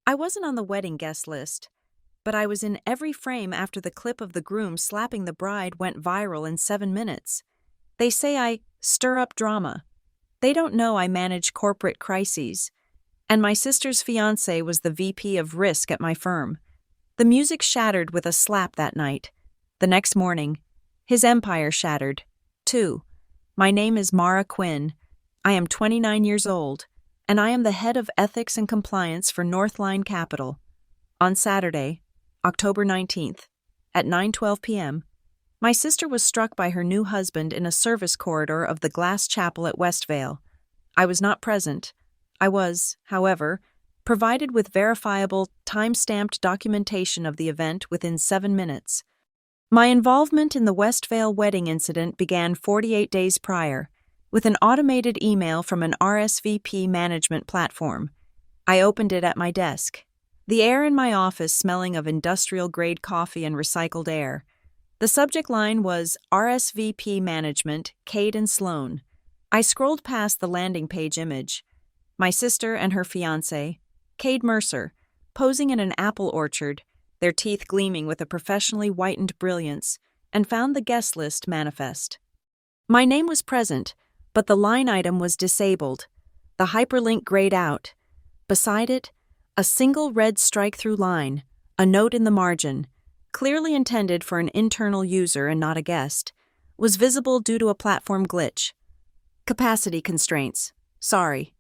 I wasn't on the wedding guest list, but I was in every frame after the clip of the groom slapping the bride went viral in 7 minutes. They say I stir up drama. They don't know I manage corporate crises. And my sister's fiancé was the VP of risk at my firm. The music shattered with a slap that night. The next morning, his empire shattered, too. My name is Mara Quinn. I am 29 years old, and I am the head of ethics and compliance for Northline Capital. On Saturday, October 19th, at 9:12 p.m., my sister was struck by her new husband in a service corridor of the Glass Chapel at Westvale. I was not present. I was, however, provided with verifiable, time-stamped documentation of the event within 7 minutes. My involvement in the Westvale wedding incident began 48 days prior, with an automated email from an RSVP management platform. I opened it at my desk, the air in my office smelling of industrial-grade coffee and recycled air. The subject line was RSVP Management, Cade and Sloan. I scrolled past the landing page image. My sister and her fiancé, Cade Mercer, posing in an apple orchard, their teeth gleaming with a professionally whitened brilliance, and found the guest list manifest. My name was present, but the line item was disabled. The hyperlink grayed out. Beside it, a single red strike-through line, a note in the margin, clearly intended for an internal user and not a guest, was visible due to a platform glitch. Capacity constraints. Sorry.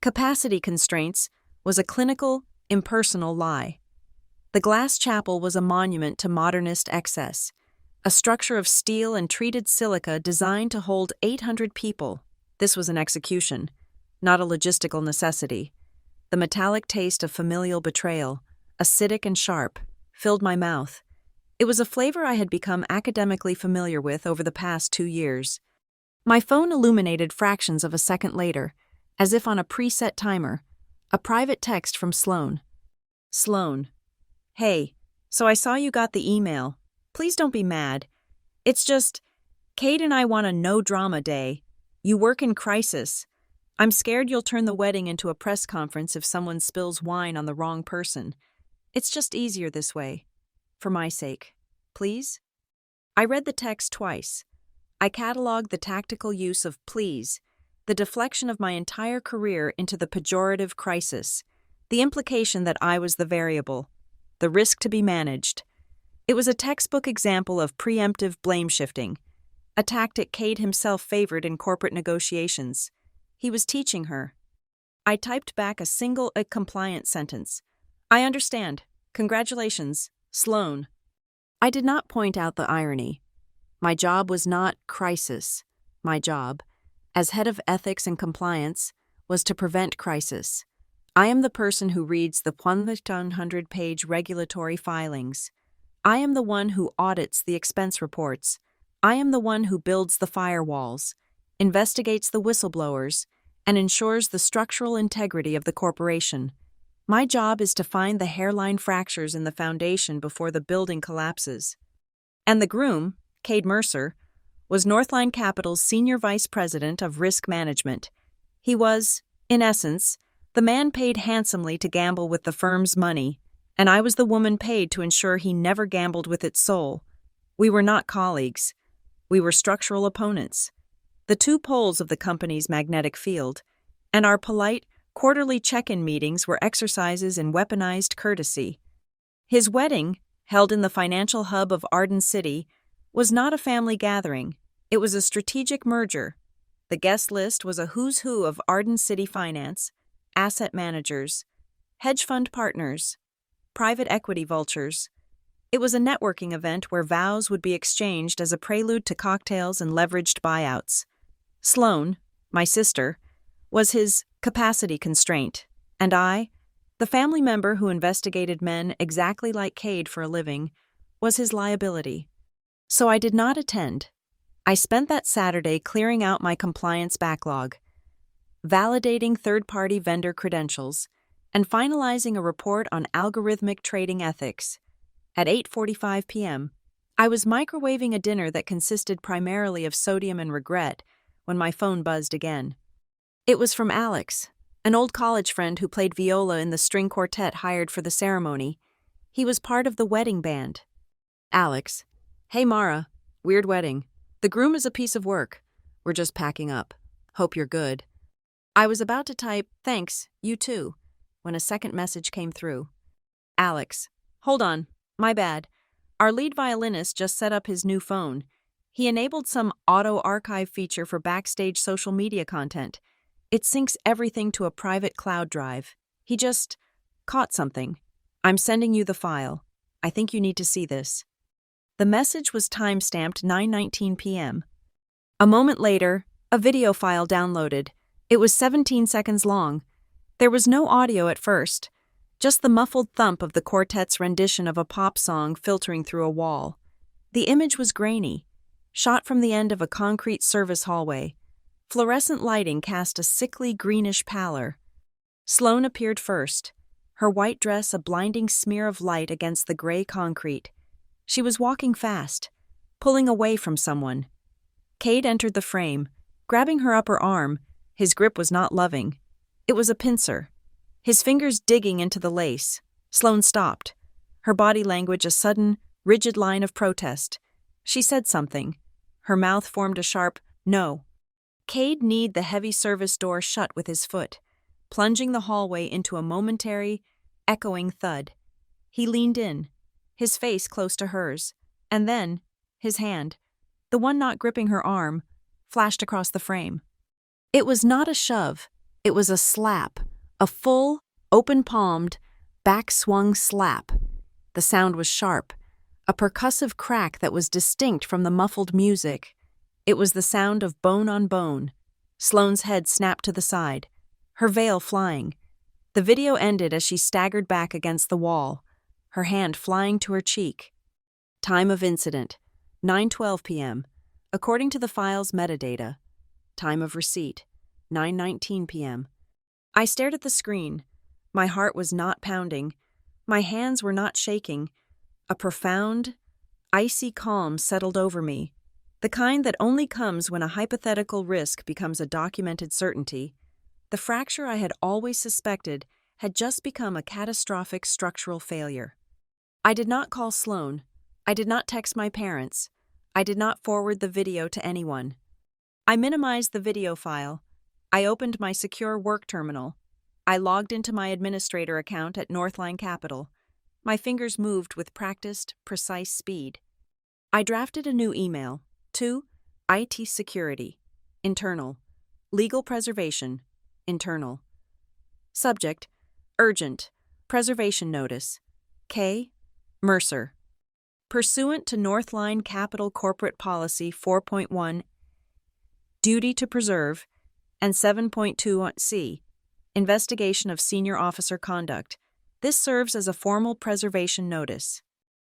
Capacity constraints was a clinical, impersonal lie. The Glass Chapel was a monument to modernist excess, a structure of steel and treated silica designed to hold 800 people. This was an execution, not a logistical necessity. The metallic taste of familial betrayal, acidic and sharp, filled my mouth. It was a flavor I had become academically familiar with over the past 2 years. My phone illuminated fractions of a second later, as if on a preset timer, a private text from Sloan. Sloan. Hey, so I saw you got the email. Please don't be mad. It's just, Cade and I want a no-drama day. You work in crisis. I'm scared you'll turn the wedding into a press conference if someone spills wine on the wrong person. It's just easier this way. For my sake. Please? I read the text twice. I cataloged the tactical use of please, the deflection of my entire career into the pejorative crisis, the implication that I was the variable, the risk to be managed. It was a textbook example of preemptive blame-shifting, a tactic Cade himself favored in corporate negotiations. He was teaching her. I typed back a single compliant sentence. I understand. Congratulations, Sloan. I did not point out the irony. My job was not crisis. My job, as head of ethics and compliance, was to prevent crisis. I am the person who reads the 100-page regulatory filings. I am the one who audits the expense reports. I am the one who builds the firewalls, investigates the whistleblowers, and ensures the structural integrity of the corporation. My job is to find the hairline fractures in the foundation before the building collapses. And the groom, Cade Mercer, was Northline Capital's Senior Vice President of Risk Management. He was, in essence, the man paid handsomely to gamble with the firm's money, and I was the woman paid to ensure he never gambled with its soul. We were not colleagues. We were structural opponents, the two poles of the company's magnetic field, and our polite, quarterly check-in meetings were exercises in weaponized courtesy. His wedding, held in the financial hub of Arden City, was not a family gathering. It was a strategic merger. The guest list was a who's who of Arden City finance, asset managers, hedge fund partners, private equity vultures. It was a networking event where vows would be exchanged as a prelude to cocktails and leveraged buyouts. Sloan, my sister, was his capacity constraint, and I, the family member who investigated men exactly like Cade for a living, was his liability. So I did not attend. I spent that Saturday clearing out my compliance backlog, validating third-party vendor credentials, and finalizing a report on algorithmic trading ethics. At 8:45 p.m., I was microwaving a dinner that consisted primarily of sodium and regret when my phone buzzed again. It was from Alex, an old college friend who played viola in the string quartet hired for the ceremony. He was part of the wedding band. Alex. Hey Mara, weird wedding. The groom is a piece of work. We're just packing up. Hope you're good. I was about to type, thanks, you too, when a second message came through. Alex. Hold on, my bad. Our lead violinist just set up his new phone. He enabled some auto-archive feature for backstage social media content. It syncs everything to a private cloud drive. He just caught something. I'm sending you the file. I think you need to see this. The message was time-stamped 9:19 p.m. A moment later, a video file downloaded. It was 17 seconds long. There was no audio at first, just the muffled thump of the quartet's rendition of a pop song filtering through a wall. The image was grainy, shot from the end of a concrete service hallway. Fluorescent lighting cast a sickly greenish pallor. Sloane appeared first, her white dress a blinding smear of light against the gray concrete. She was walking fast, pulling away from someone. Cade entered the frame, grabbing her upper arm. His grip was not loving. It was a pincer, his fingers digging into the lace. Sloane stopped, her body language a sudden, rigid line of protest. She said something. Her mouth formed a sharp no. Cade kneed the heavy service door shut with his foot, plunging the hallway into a momentary, echoing thud. He leaned in, his face close to hers, and then, his hand, the one not gripping her arm, flashed across the frame. It was not a shove, it was a slap, a full, open-palmed, back-swung slap. The sound was sharp, a percussive crack that was distinct from the muffled music. It was the sound of bone on bone. Sloane's head snapped to the side, her veil flying. The video ended as she staggered back against the wall, her hand flying to her cheek. Time of incident, 9:12 p.m., according to the file's metadata. Time of receipt, 9:19 p.m. I stared at the screen. My heart was not pounding. My hands were not shaking. A profound, icy calm settled over me, the kind that only comes when a hypothetical risk becomes a documented certainty. The fracture I had always suspected had just become a catastrophic structural failure. I did not call Sloane. I did not text my parents. I did not forward the video to anyone. I minimized the video file. I opened my secure work terminal. I logged into my administrator account at Northline Capital. My fingers moved with practiced, precise speed. I drafted a new email to IT Security, Internal, Legal Preservation, Internal. Subject, Urgent, Preservation Notice, K. Mercer. Pursuant to Northline Capital Corporate Policy 4.1, Duty to Preserve, and 7.2c, Investigation of Senior Officer Conduct, this serves as a formal preservation notice.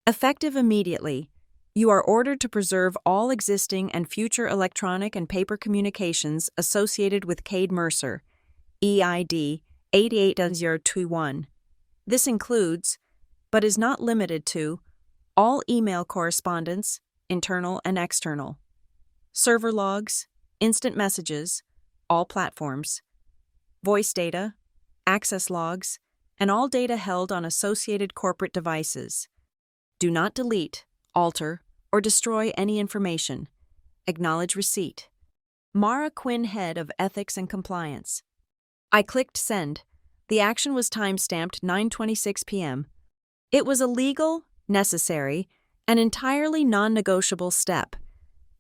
Effective immediately, you are ordered to preserve all existing and future electronic and paper communications associated with Cade Mercer, EID 88.021. This includes, but is not limited to, all email correspondence, internal and external, server logs, instant messages, all platforms, voice data, access logs, and all data held on associated corporate devices. Do not delete, alter, or destroy any information. Acknowledge receipt. Mara Quinn, Head of Ethics and Compliance. I clicked send. The action was time-stamped 9:26 p.m. It was a legal, necessary, and entirely non-negotiable step.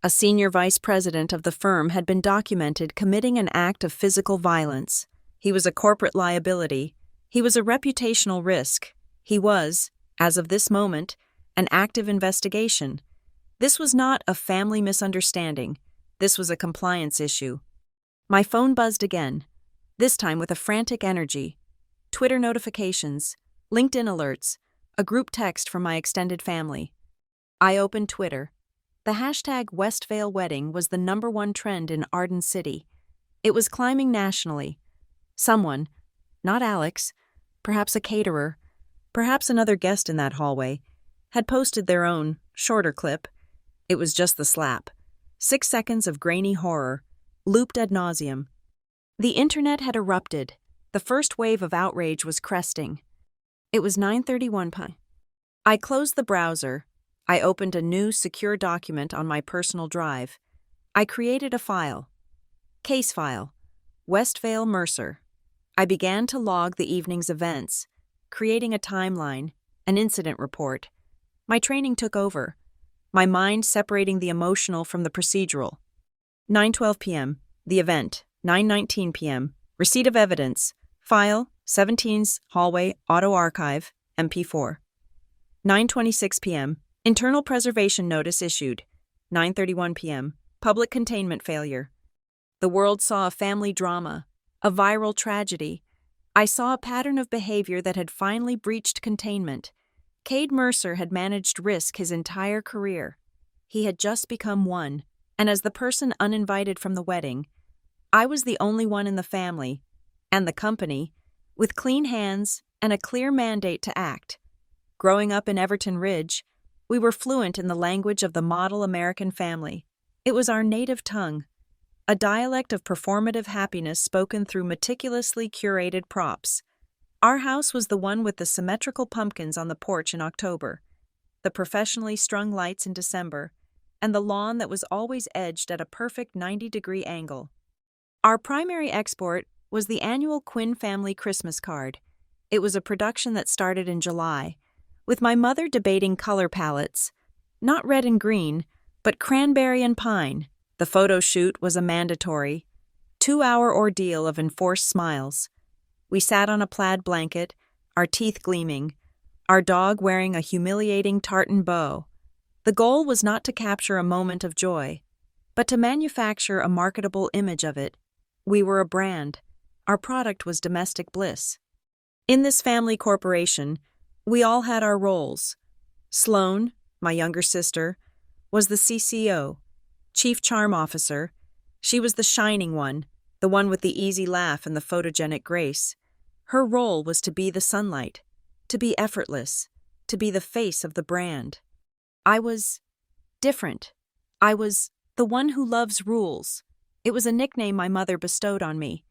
A senior vice president of the firm had been documented committing an act of physical violence. He was a corporate liability. He was a reputational risk. He was, as of this moment, an active investigation. This was not a family misunderstanding. This was a compliance issue. My phone buzzed again, this time with a frantic energy. Twitter notifications, LinkedIn alerts, a group text from my extended family. I opened Twitter. The hashtag Westvale Wedding was the #1 trend in Arden City. It was climbing nationally. Someone, not Alex, perhaps a caterer, perhaps another guest in that hallway, had posted their own, shorter clip. It was just the slap. 6 seconds of grainy horror, looped ad nauseum. The internet had erupted. The first wave of outrage was cresting. It was 9:31 p.m. I closed the browser. I opened a new secure document on my personal drive. I created a file. Case file. Westvale Mercer. I began to log the evening's events, creating a timeline, an incident report. My training took over, my mind separating the emotional from the procedural. 9:12 p.m. The event. 9:19 p.m. Receipt of evidence. File, 17's hallway, auto archive, MP4. 9:26 p.m. Internal preservation notice issued. 9:31 p.m. Public containment failure. The world saw a family drama, a viral tragedy. I saw a pattern of behavior that had finally breached containment. Cade Mercer had managed risk his entire career. He had just become one, and as the person uninvited from the wedding, I was the only one in the family, and the company, with clean hands and a clear mandate to act. Growing up in Everton Ridge, we were fluent in the language of the model American family. It was our native tongue, a dialect of performative happiness spoken through meticulously curated props. Our house was the one with the symmetrical pumpkins on the porch in October, the professionally strung lights in December, and the lawn that was always edged at a perfect 90-degree angle. Our primary export was the annual Quinn family Christmas card. It was a production that started in July, with my mother debating color palettes, not red and green, but cranberry and pine. The photo shoot was a mandatory, 2-hour ordeal of enforced smiles. We sat on a plaid blanket, our teeth gleaming, our dog wearing a humiliating tartan bow. The goal was not to capture a moment of joy, but to manufacture a marketable image of it. We were a brand. Our product was domestic bliss. In this family corporation, we all had our roles. Sloane, my younger sister, was the CCO, Chief Charm Officer. She was the shining one, the one with the easy laugh and the photogenic grace. Her role was to be the sunlight, to be effortless, to be the face of the brand. I was different. I was the one who loves rules. It was a nickname my mother bestowed on me.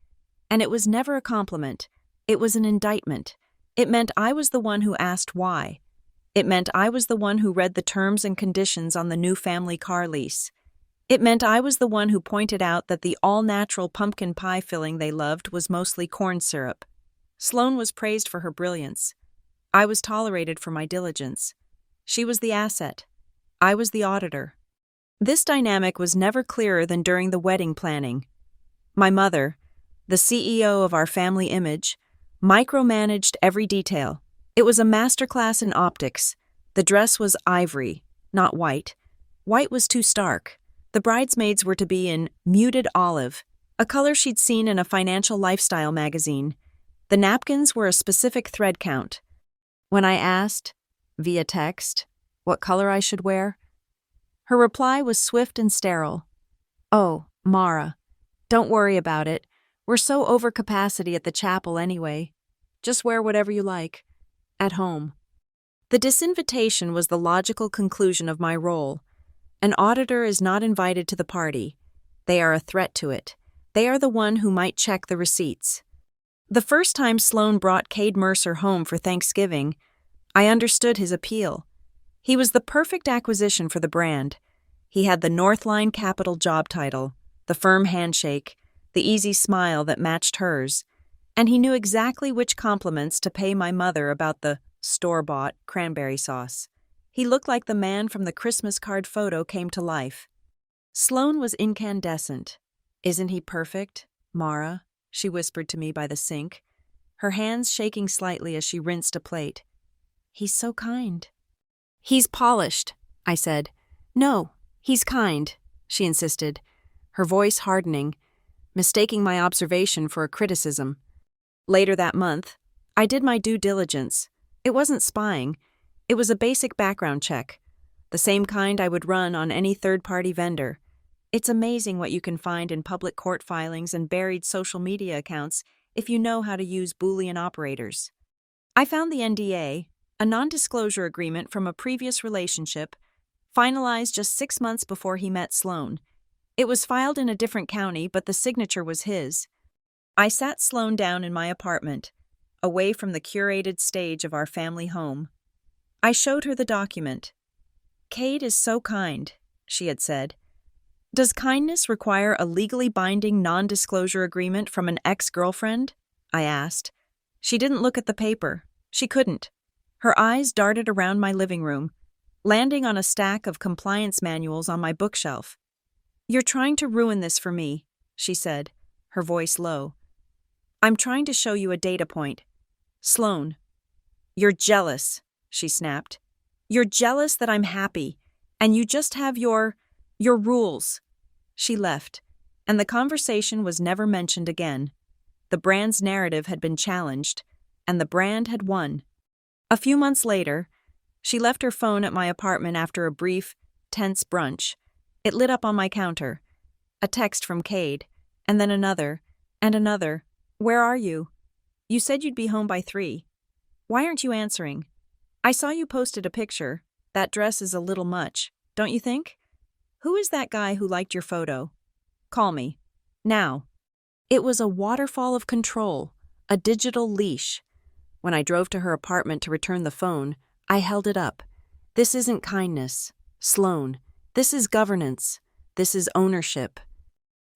And it was never a compliment. It was an indictment. It meant I was the one who asked why. It meant I was the one who read the terms and conditions on the new family car lease. It meant I was the one who pointed out that the all-natural pumpkin pie filling they loved was mostly corn syrup. Sloane was praised for her brilliance. I was tolerated for my diligence. She was the asset. I was the auditor. This dynamic was never clearer than during the wedding planning. My mother, the CEO of our family image, micromanaged every detail. It was a masterclass in optics. The dress was ivory, not white. White was too stark. The bridesmaids were to be in muted olive, a color she'd seen in a financial lifestyle magazine. The napkins were a specific thread count. When I asked, via text, what color I should wear, her reply was swift and sterile. "Oh, Mara, don't worry about it. We're so over capacity at the chapel anyway. Just wear whatever you like. At home." The disinvitation was the logical conclusion of my role. An auditor is not invited to the party. They are a threat to it. They are the one who might check the receipts. The first time Sloane brought Cade Mercer home for Thanksgiving, I understood his appeal. He was the perfect acquisition for the brand. He had the Northline Capital job title, the firm handshake, the easy smile that matched hers, and he knew exactly which compliments to pay my mother about the store-bought cranberry sauce. He looked like the man from the Christmas card photo came to life. Sloane was incandescent. "Isn't he perfect, Mara?" she whispered to me by the sink, her hands shaking slightly as she rinsed a plate. "He's so kind." "He's polished," I said. "No, he's kind," she insisted, her voice hardening, mistaking my observation for a criticism. Later that month, I did my due diligence. It wasn't spying. It was a basic background check, the same kind I would run on any third-party vendor. It's amazing what you can find in public court filings and buried social media accounts if you know how to use Boolean operators. I found the NDA, a non-disclosure agreement from a previous relationship, finalized just 6 months before he met Sloane. It was filed in a different county, but the signature was his. I sat Sloane down in my apartment, away from the curated stage of our family home. I showed her the document. "Cade is so kind," she had said. "Does kindness require a legally binding non-disclosure agreement from an ex-girlfriend?" I asked. She didn't look at the paper. She couldn't. Her eyes darted around my living room, landing on a stack of compliance manuals on my bookshelf. "You're trying to ruin this for me," she said, her voice low. "I'm trying to show you a data point. Sloane." "You're jealous," she snapped. "You're jealous that I'm happy, and you just have your rules." She left, and the conversation was never mentioned again. The brand's narrative had been challenged, and the brand had won. A few months later, she left her phone at my apartment after a brief, tense brunch. It lit up on my counter. A text from Cade, and then another, and another. "Where are you? You said you'd be home by 3. Why aren't you answering? I saw you posted a picture. That dress is a little much, don't you think? Who is that guy who liked your photo? Call me. Now." It was a waterfall of control, a digital leash. When I drove to her apartment to return the phone, I held it up. "This isn't kindness, Sloane. This is governance. This is ownership."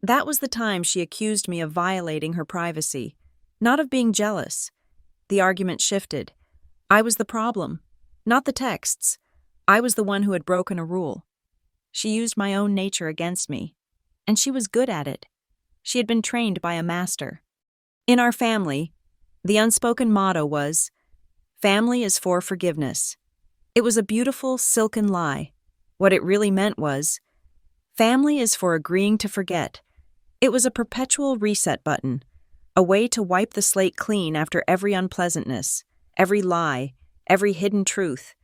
That was the time she accused me of violating her privacy, not of being jealous. The argument shifted. I was the problem, not the texts. I was the one who had broken a rule. She used my own nature against me, and she was good at it. She had been trained by a master. In our family, the unspoken motto was, "Family is for forgiveness." It was a beautiful, silken lie. What it really meant was, family is for agreeing to forget. It was a perpetual reset button, a way to wipe the slate clean after every unpleasantness, every lie, every hidden truth.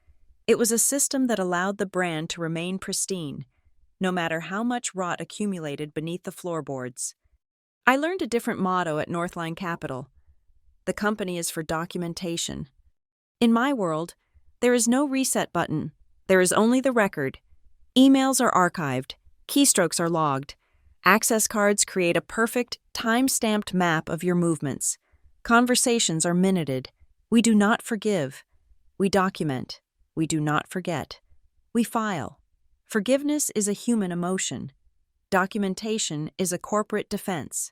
It was a system that allowed the brand to remain pristine, no matter how much rot accumulated beneath the floorboards. I learned a different motto at Northline Capital. The company is for documentation. In my world, there is no reset button. There is only the record. Emails are archived. Keystrokes are logged. Access cards create a perfect, time-stamped map of your movements. Conversations are minuted. We do not forgive. We document. We do not forget. We file. Forgiveness is a human emotion. Documentation is a corporate defense.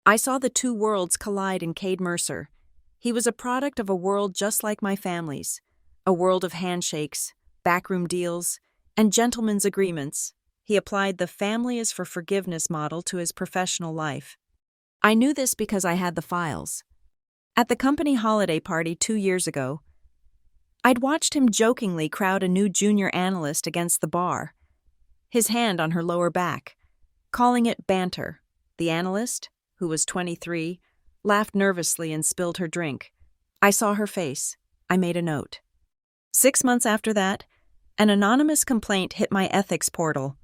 I saw the two worlds collide in Cade Mercer. He was a product of a world just like my family's, a world of handshakes, backroom deals, and gentlemen's agreements. He applied the family is for forgiveness model to his professional life. I knew this because I had the files. At the company holiday party 2 years ago, I'd watched him jokingly crowd a new junior analyst against the bar, his hand on her lower back, calling it banter. The analyst, who was 23, laughed nervously and spilled her drink. I saw her face. I made a note. 6 months after that, an anonymous complaint hit my ethics portal.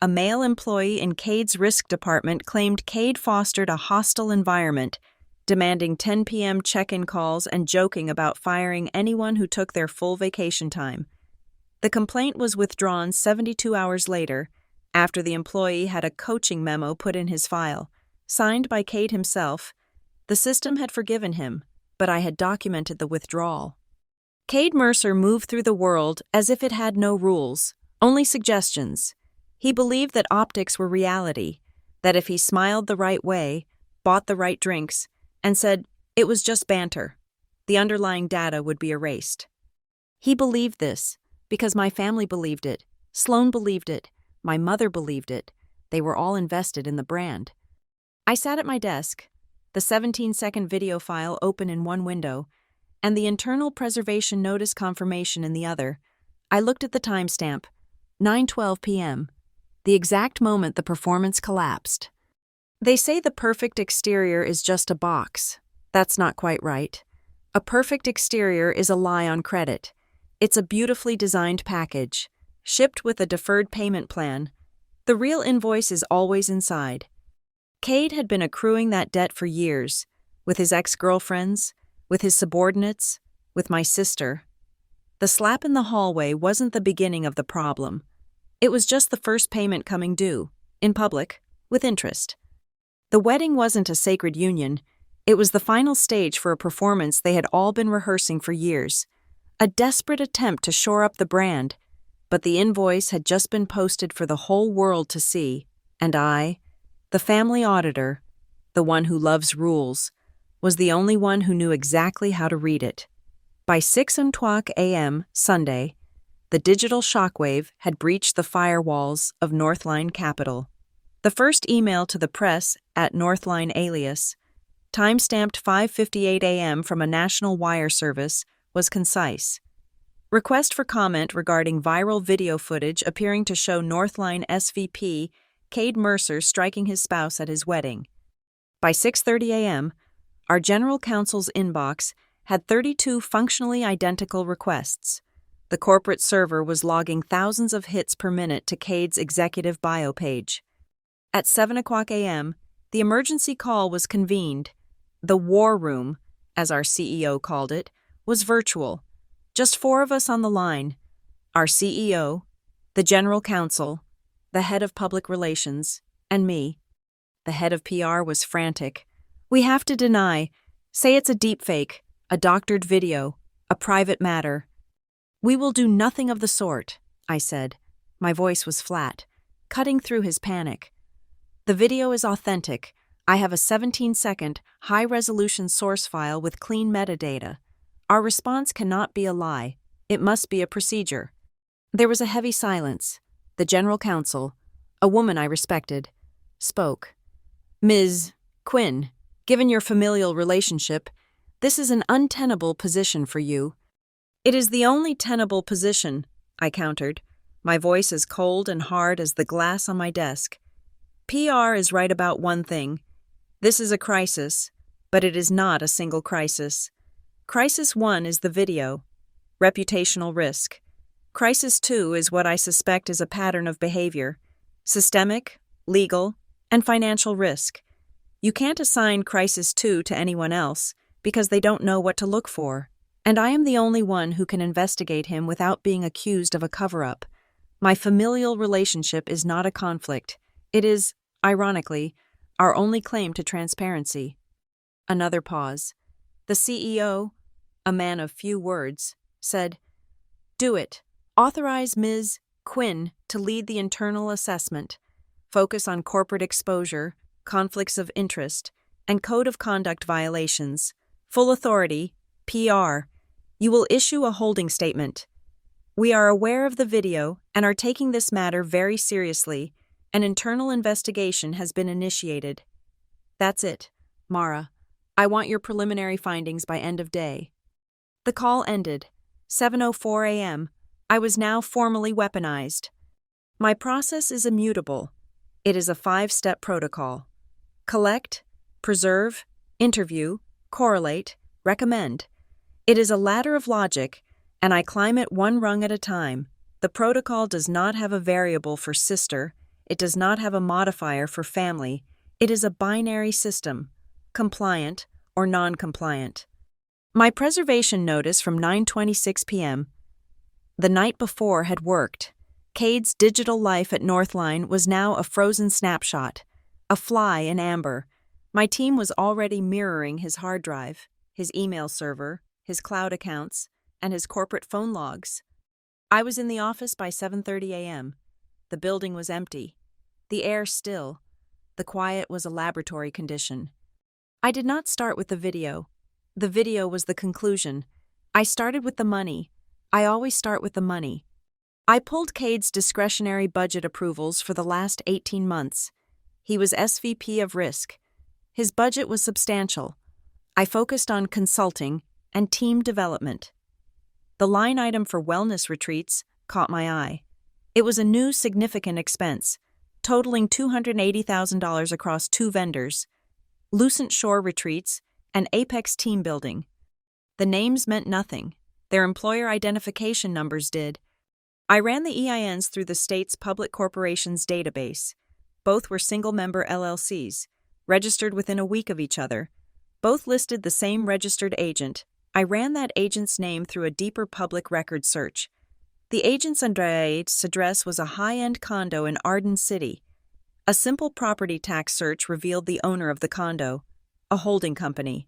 A male employee in Cade's risk department claimed Cade fostered a hostile environment, demanding 10 p.m. check-in calls and joking about firing anyone who took their full vacation time. The complaint was withdrawn 72 hours later, after the employee had a coaching memo put in his file, signed by Cade himself. The system had forgiven him, but I had documented the withdrawal. Cade Mercer moved through the world as if it had no rules, only suggestions. He believed that optics were reality, that if he smiled the right way, bought the right drinks, and said, "It was just banter," the underlying data would be erased. He believed this because my family believed it, Sloane believed it, my mother believed it. They were all invested in the brand. I sat at my desk, the 17-second video file open in one window, and the internal preservation notice confirmation in the other. I looked at the timestamp, 9:12 p.m., the exact moment the performance collapsed. They say the perfect exterior is just a box. That's not quite right. A perfect exterior is a lie on credit. It's a beautifully designed package, shipped with a deferred payment plan. The real invoice is always inside. Cade had been accruing that debt for years, with his ex-girlfriends, with his subordinates, with my sister. The slap in the hallway wasn't the beginning of the problem. It was just the first payment coming due, in public, with interest. The wedding wasn't a sacred union. It was the final stage for a performance they had all been rehearsing for years. A desperate attempt to shore up the brand. But the invoice had just been posted for the whole world to see, and I, the family auditor, the one who loves rules, was the only one who knew exactly how to read it. By 6:00 a.m. Sunday, the digital shockwave had breached the firewalls of Northline Capital. The first email to the press at Northline alias, timestamped 5:58 a.m. from a national wire service, was concise. Request for comment regarding viral video footage appearing to show Northline SVP Cade Mercer striking his spouse at his wedding. By 6:30 a.m., our general counsel's inbox had 32 functionally identical requests. The corporate server was logging thousands of hits per minute to Cade's executive bio page. At 7:00 a.m., the emergency call was convened. The war room, as our CEO called it, was virtual. Just 4 of us on the line. Our CEO, the general counsel, the head of public relations, and me. The head of PR was frantic. "We have to deny. Say it's a deepfake, a doctored video, a private matter." "We will do nothing of the sort," I said. My voice was flat, cutting through his panic. "The video is authentic. I have a 17-second, high-resolution source file with clean metadata. Our response cannot be a lie. It must be a procedure." There was a heavy silence. The general counsel, a woman I respected, spoke. "Ms. Quinn, given your familial relationship, this is an untenable position for you." "It is the only tenable position," I countered, my voice as cold and hard as the glass on my desk. "PR is right about one thing. This is a crisis, but it is not a single crisis. Crisis 1 is the video, reputational risk. Crisis 2 is what I suspect is a pattern of behavior, systemic, legal, and financial risk. You can't assign Crisis 2 to anyone else because they don't know what to look for, and I am the only one who can investigate him without being accused of a cover-up. My familial relationship is not a conflict. It is, ironically, our only claim to transparency." Another pause. The CEO, a man of few words, said, "Do it. Authorize Ms. Quinn to lead the internal assessment. Focus on corporate exposure, conflicts of interest, and code of conduct violations. Full authority, PR. You will issue a holding statement. We are aware of the video and are taking this matter very seriously. An internal investigation has been initiated." "That's it, Mara. I want your preliminary findings by end of day." The call ended. 7:04 a.m. I was now formally weaponized. My process is immutable. It is a 5-step protocol. Collect, preserve, interview, correlate, recommend. It is a ladder of logic, and I climb it one rung at a time. The protocol does not have a variable for sister. It does not have a modifier for family. It is a binary system, compliant or non-compliant. My preservation notice from 9:26 p.m. the night before had worked. Cade's digital life at Northline was now a frozen snapshot, a fly in amber. My team was already mirroring his hard drive, his email server, his cloud accounts, and his corporate phone logs. I was in the office by 7:30 a.m. The building was empty. The air still. The quiet was a laboratory condition. I did not start with the video. The video was the conclusion. I started with the money. I always start with the money. I pulled Cade's discretionary budget approvals for the last 18 months. He was SVP of Risk. His budget was substantial. I focused on consulting and team development. The line item for wellness retreats caught my eye. It was a new significant expense, totaling $280,000 across 2 vendors, Lucent Shore Retreats and Apex Team Building. The names meant nothing. Their employer identification numbers did. I ran the EINs through the state's public corporations database. Both were single-member LLCs, registered within a week of each other. Both listed the same registered agent. I ran that agent's name through a deeper public record search. The agent's address was a high-end condo in Arden City. A simple property tax search revealed the owner of the condo, a holding company.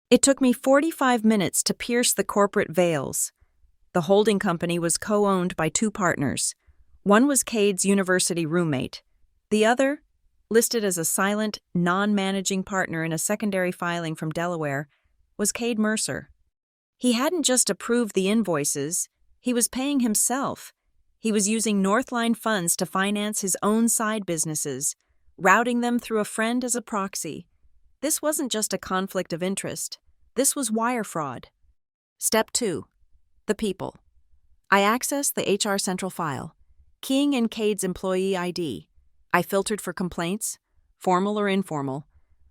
It took me 45 minutes to pierce the corporate veils. The holding company was co-owned by two partners. One was Cade's university roommate. The other, listed as a silent, non-managing partner in a secondary filing from Delaware, was Cade Mercer. He hadn't just approved the invoices, he was paying himself. He was using Northline funds to finance his own side businesses, routing them through a friend as a proxy. This wasn't just a conflict of interest. This was wire fraud. Step 2. The people. I accessed the HR Central file, keying in Cade's employee ID. I filtered for complaints, formal or informal.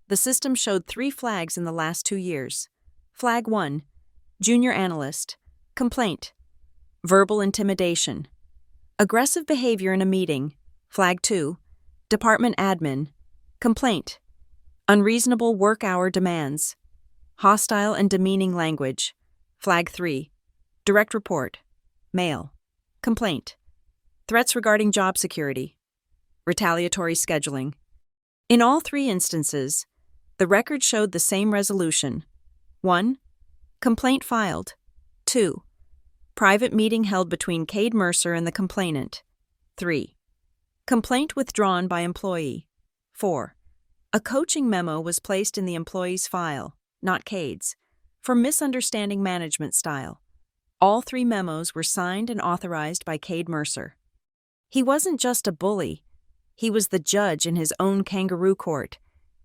The system showed 3 flags in the last 2 years. Flag 1, junior analyst, complaint, verbal intimidation, aggressive behavior in a meeting. Flag 2, department admin, complaint, unreasonable work hour demands, hostile and demeaning language. Flag 3, direct report, mail, complaint, threats regarding job security, retaliatory scheduling. In all 3 instances, the record showed the same resolution. 1. Complaint filed. 2. Private meeting held between Cade Mercer and the complainant. 3. Complaint withdrawn by employee. 4. A coaching memo was placed in the employee's file, not Cade's, for misunderstanding management style. All 3 memos were signed and authorized by Cade Mercer. He wasn't just a bully. He was the judge in his own kangaroo court.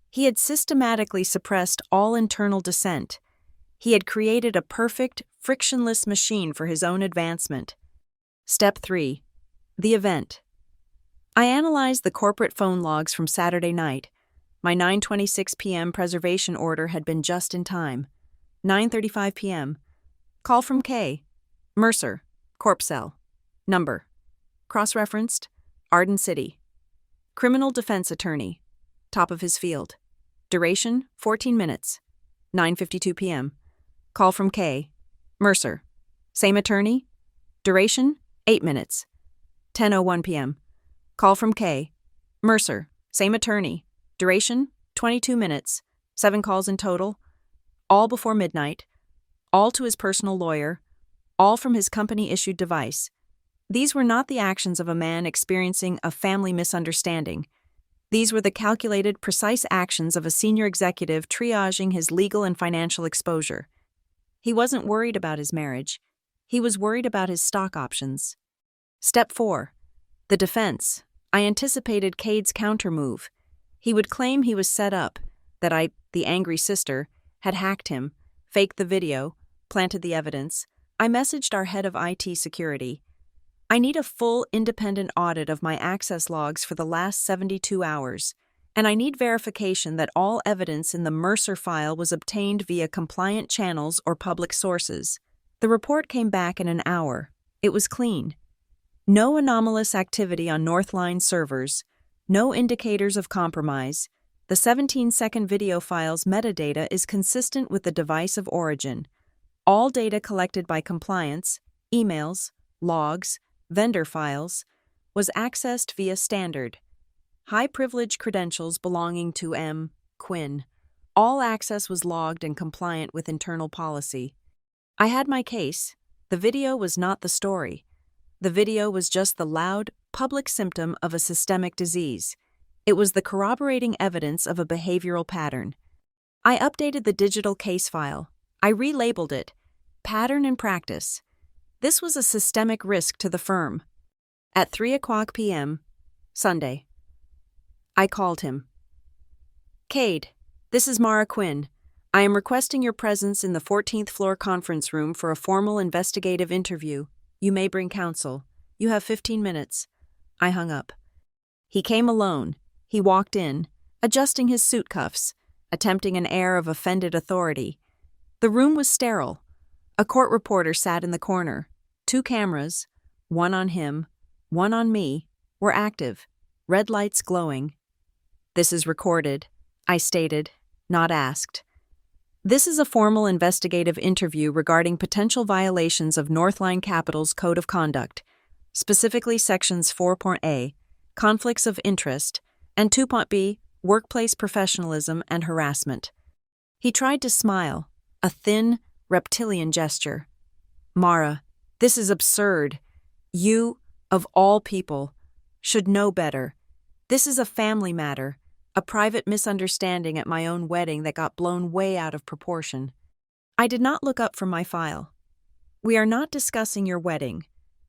He had systematically suppressed all internal dissent. He had created a perfect, frictionless machine for his own advancement. Step 3. The event. I analyzed the corporate phone logs from Saturday night. My 9:26 p.m. preservation order had been just in time. 9:35 p.m. Call from K. Mercer, Corp Cell. Number. Cross-referenced, Arden City. Criminal defense attorney. Top of his field. Duration, 14 minutes. 9:52 p.m. Call from K. Mercer. Same attorney. Duration, 8 minutes. 10:01 p.m. Call from K. Mercer. Same attorney. Duration, 22 minutes. 7 calls in total. All before midnight. All to his personal lawyer. All from his company-issued device. These were not the actions of a man experiencing a family misunderstanding. These were the calculated, precise actions of a senior executive triaging his legal and financial exposure. He wasn't worried about his marriage. He was worried about his stock options. Step 4. The defense. I anticipated Cade's counter-move. He would claim he was set up, that I, the angry sister, had hacked him, faked the video, planted the evidence. I messaged our head of IT security. I need a full independent audit of my access logs for the last 72 hours, and I need verification that all evidence in the Mercer file was obtained via compliant channels or public sources. The report came back in an hour. It was clean. No anomalous activity on Northline servers, no indicators of compromise. The 17-second video file's metadata is consistent with the device of origin. All data collected by compliance, emails, logs, vendor files, was accessed via standard, high-privilege credentials belonging to M. Quinn. All access was logged and compliant with internal policy. I had my case. The video was not the story. The video was just the loud, public symptom of a systemic disease. It was the corroborating evidence of a behavioral pattern. I updated the digital case file. I relabeled it, Pattern and Practice. This was a systemic risk to the firm. At 3:00 p.m., Sunday. I called him. Cade, this is Mara Quinn. I am requesting your presence in the 14th floor conference room for a formal investigative interview. You may bring counsel. You have 15 minutes. I hung up. He came alone. He walked in, adjusting his suit cuffs, attempting an air of offended authority. The room was sterile. A court reporter sat in the corner. 2 cameras, one on him, one on me, were active, red lights glowing. This is recorded, I stated, not asked. This is a formal investigative interview regarding potential violations of Northline Capital's Code of Conduct, specifically Sections 4.A, Conflicts of Interest, And 2.B, workplace professionalism and harassment. He tried to smile, a thin, reptilian gesture. Mara, this is absurd. You, of all people, should know better. This is a family matter, a private misunderstanding at my own wedding that got blown way out of proportion. I did not look up from my file. We are not discussing your wedding.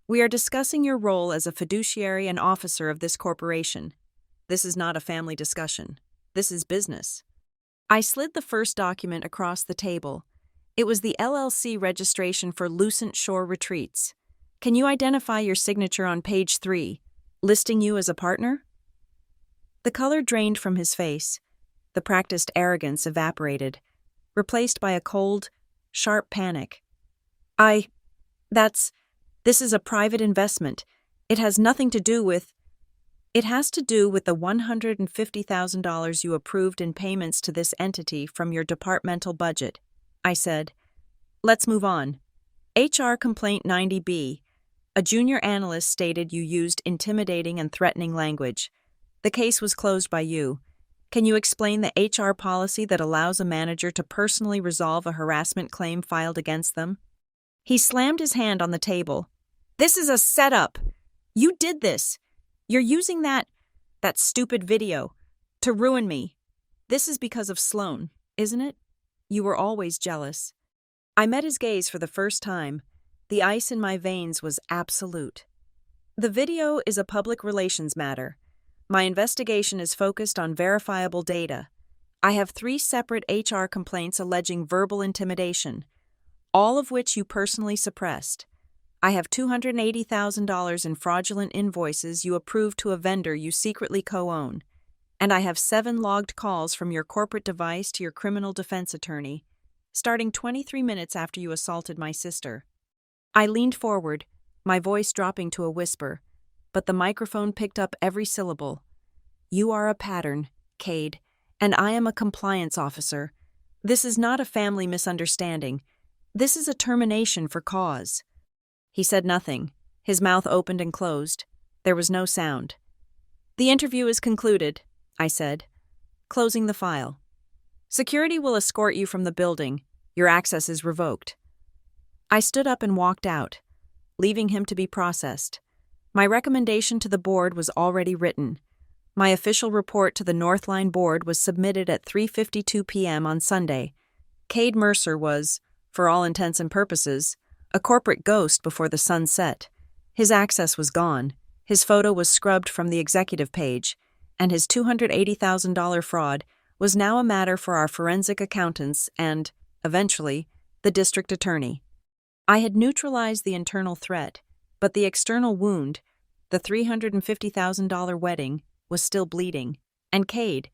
We are discussing your role as a fiduciary and officer of this corporation. This is not a family discussion. This is business. I slid the first document across the table. It was the LLC registration for Lucent Shore Retreats. Can you identify your signature on page 3, listing you as a partner? The color drained from his face. The practiced arrogance evaporated, replaced by a cold, sharp panic. This is a private investment. It has nothing to do with... It has to do with the $150,000 you approved in payments to this entity from your departmental budget, I said. Let's move on. HR Complaint 90B. A junior analyst stated you used intimidating and threatening language. The case was closed by you. Can you explain the HR policy that allows a manager to personally resolve a harassment claim filed against them? He slammed his hand on the table. This is a setup. You did this. You're using that stupid video to ruin me. This is because of Sloan, isn't it? You were always jealous. I met his gaze for the first time. The ice in my veins was absolute. The video is a public relations matter. My investigation is focused on verifiable data. I have 3 separate HR complaints alleging verbal intimidation, all of which you personally suppressed. I have $280,000 in fraudulent invoices you approved to a vendor you secretly co-own, and I have 7 logged calls from your corporate device to your criminal defense attorney, starting 23 minutes after you assaulted my sister. I leaned forward, my voice dropping to a whisper, but the microphone picked up every syllable. You are a pattern, Cade, and I am a compliance officer. This is not a family misunderstanding. This is a termination for cause. He said nothing. His mouth opened and closed. There was no sound. The interview is concluded, I said, closing the file. Security will escort you from the building. Your access is revoked. I stood up and walked out, leaving him to be processed. My recommendation to the board was already written. My official report to the Northline board was submitted at 3:52 p.m. on Sunday. Cade Mercer was, for all intents and purposes, a corporate ghost before the sun set. His access was gone, his photo was scrubbed from the executive page, and his $280,000 fraud was now a matter for our forensic accountants and, eventually, the district attorney. I had neutralized the internal threat, but the external wound, the $350,000 wedding, was still bleeding, and Cade,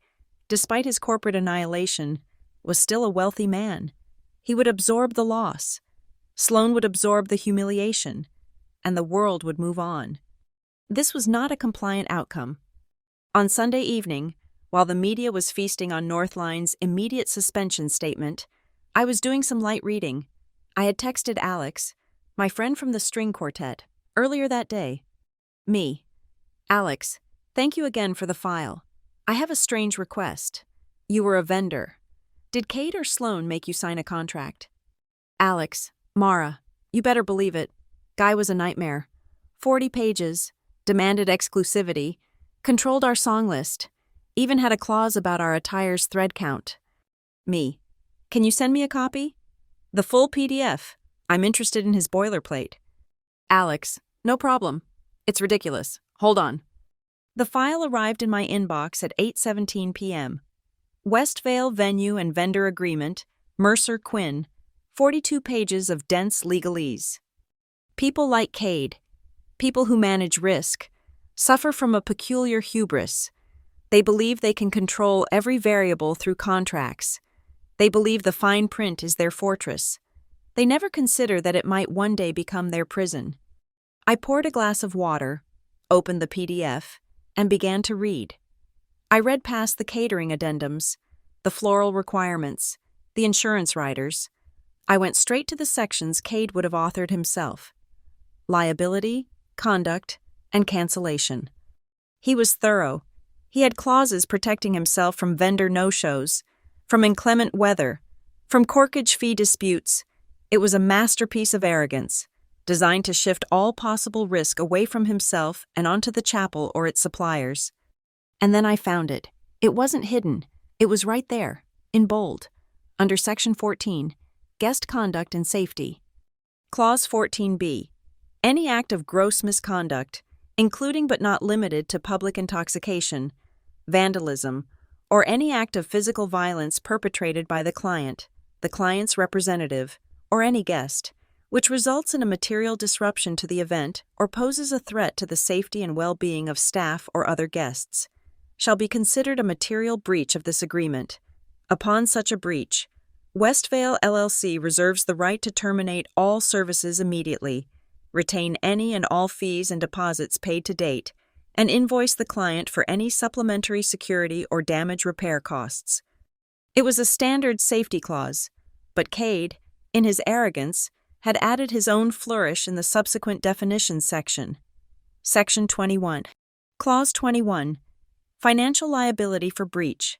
despite his corporate annihilation, was still a wealthy man. He would absorb the loss. Sloan would absorb the humiliation, and the world would move on. This was not a compliant outcome. On Sunday evening, while the media was feasting on Northline's immediate suspension statement, I was doing some light reading. I had texted Alex, my friend from the string quartet, earlier that day. Me. Alex, thank you again for the file. I have a strange request. You were a vendor. Did Cade or Sloan make you sign a contract? Alex, Mara, you better believe it. Guy was a nightmare. 40 pages, demanded exclusivity, controlled our song list, even had a clause about our attire's thread count. Me. Can you send me a copy? The full PDF. I'm interested in his boilerplate. Alex. No problem. It's ridiculous. Hold on. The file arrived in my inbox at 8:17 p.m. Westvale Venue and Vendor Agreement, Mercer Quinn, 42 pages of dense legalese. People like Cade, people who manage risk, suffer from a peculiar hubris. They believe they can control every variable through contracts. They believe the fine print is their fortress. They never consider that it might one day become their prison. I poured a glass of water, opened the PDF, and began to read. I read past the catering addendums, the floral requirements, the insurance riders. I went straight to the sections Cade would have authored himself: liability, conduct, and cancellation. He was thorough. He had clauses protecting himself from vendor no-shows, from inclement weather, from corkage fee disputes. It was a masterpiece of arrogance, designed to shift all possible risk away from himself and onto the chapel or its suppliers. And then I found it. It wasn't hidden. It was right there, in bold, under Section 14, Guest Conduct and Safety. Clause 14b. Any act of gross misconduct, including but not limited to public intoxication, vandalism, or any act of physical violence perpetrated by the client's representative, or any guest, which results in a material disruption to the event or poses a threat to the safety and well-being of staff or other guests, shall be considered a material breach of this agreement. Upon such a breach, Westvale LLC reserves the right to terminate all services immediately, retain any and all fees and deposits paid to date, and invoice the client for any supplementary security or damage repair costs. It was a standard safety clause, but Cade, in his arrogance, had added his own flourish in the subsequent definitions section. Section 21. Clause 21. Financial liability for breach.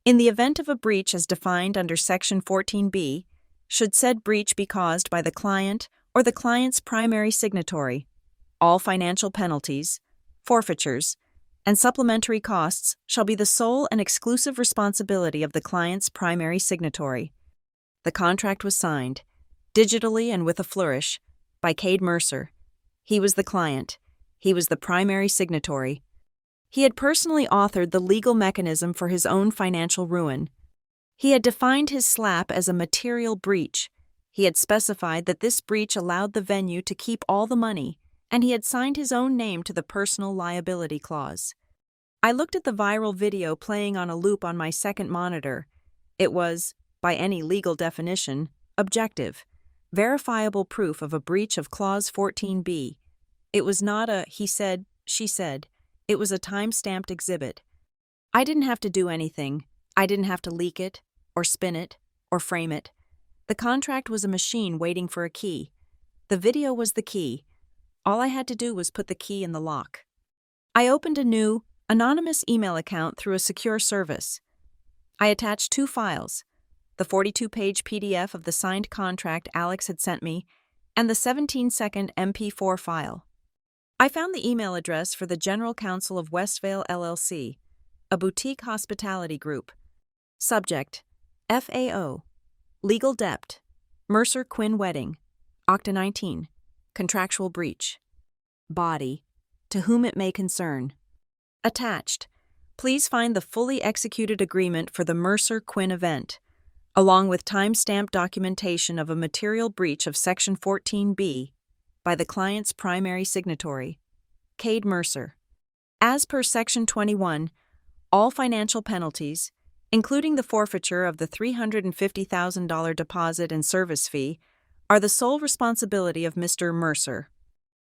In the event of a breach as defined under Section 14b, should said breach be caused by the client or the client's primary signatory, all financial penalties, forfeitures, and supplementary costs shall be the sole and exclusive responsibility of the client's primary signatory. The contract was signed, digitally and with a flourish, by Cade Mercer. He was the client. He was the primary signatory. He had personally authored the legal mechanism for his own financial ruin. He had defined his slap as a material breach. He had specified that this breach allowed the venue to keep all the money, and he had signed his own name to the personal liability clause. I looked at the viral video playing on a loop on my second monitor. It was, by any legal definition, objective, verifiable proof of a breach of Clause 14b. It was not a he said, she said. It was a time-stamped exhibit. I didn't have to do anything. I didn't have to leak it, or spin it, or frame it. The contract was a machine waiting for a key. The video was the key. All I had to do was put the key in the lock. I opened a new, anonymous email account through a secure service. I attached 2 files, the 42-page PDF of the signed contract Alex had sent me, and the 17-second MP4 file. I found the email address for the General Counsel of Westvale LLC, a boutique hospitality group. Subject: FAO, Legal Debt, Mercer Quinn Wedding, Octa 19, Contractual Breach. Body: To whom it may concern. Attached: Please find the fully executed agreement for the Mercer Quinn event, along with time-stamped documentation of a material breach of Section 14b by the client's primary signatory, Cade Mercer. As per Section 21, all financial penalties, including the forfeiture of the $350,000 deposit and service fee, are the sole responsibility of Mr. Mercer.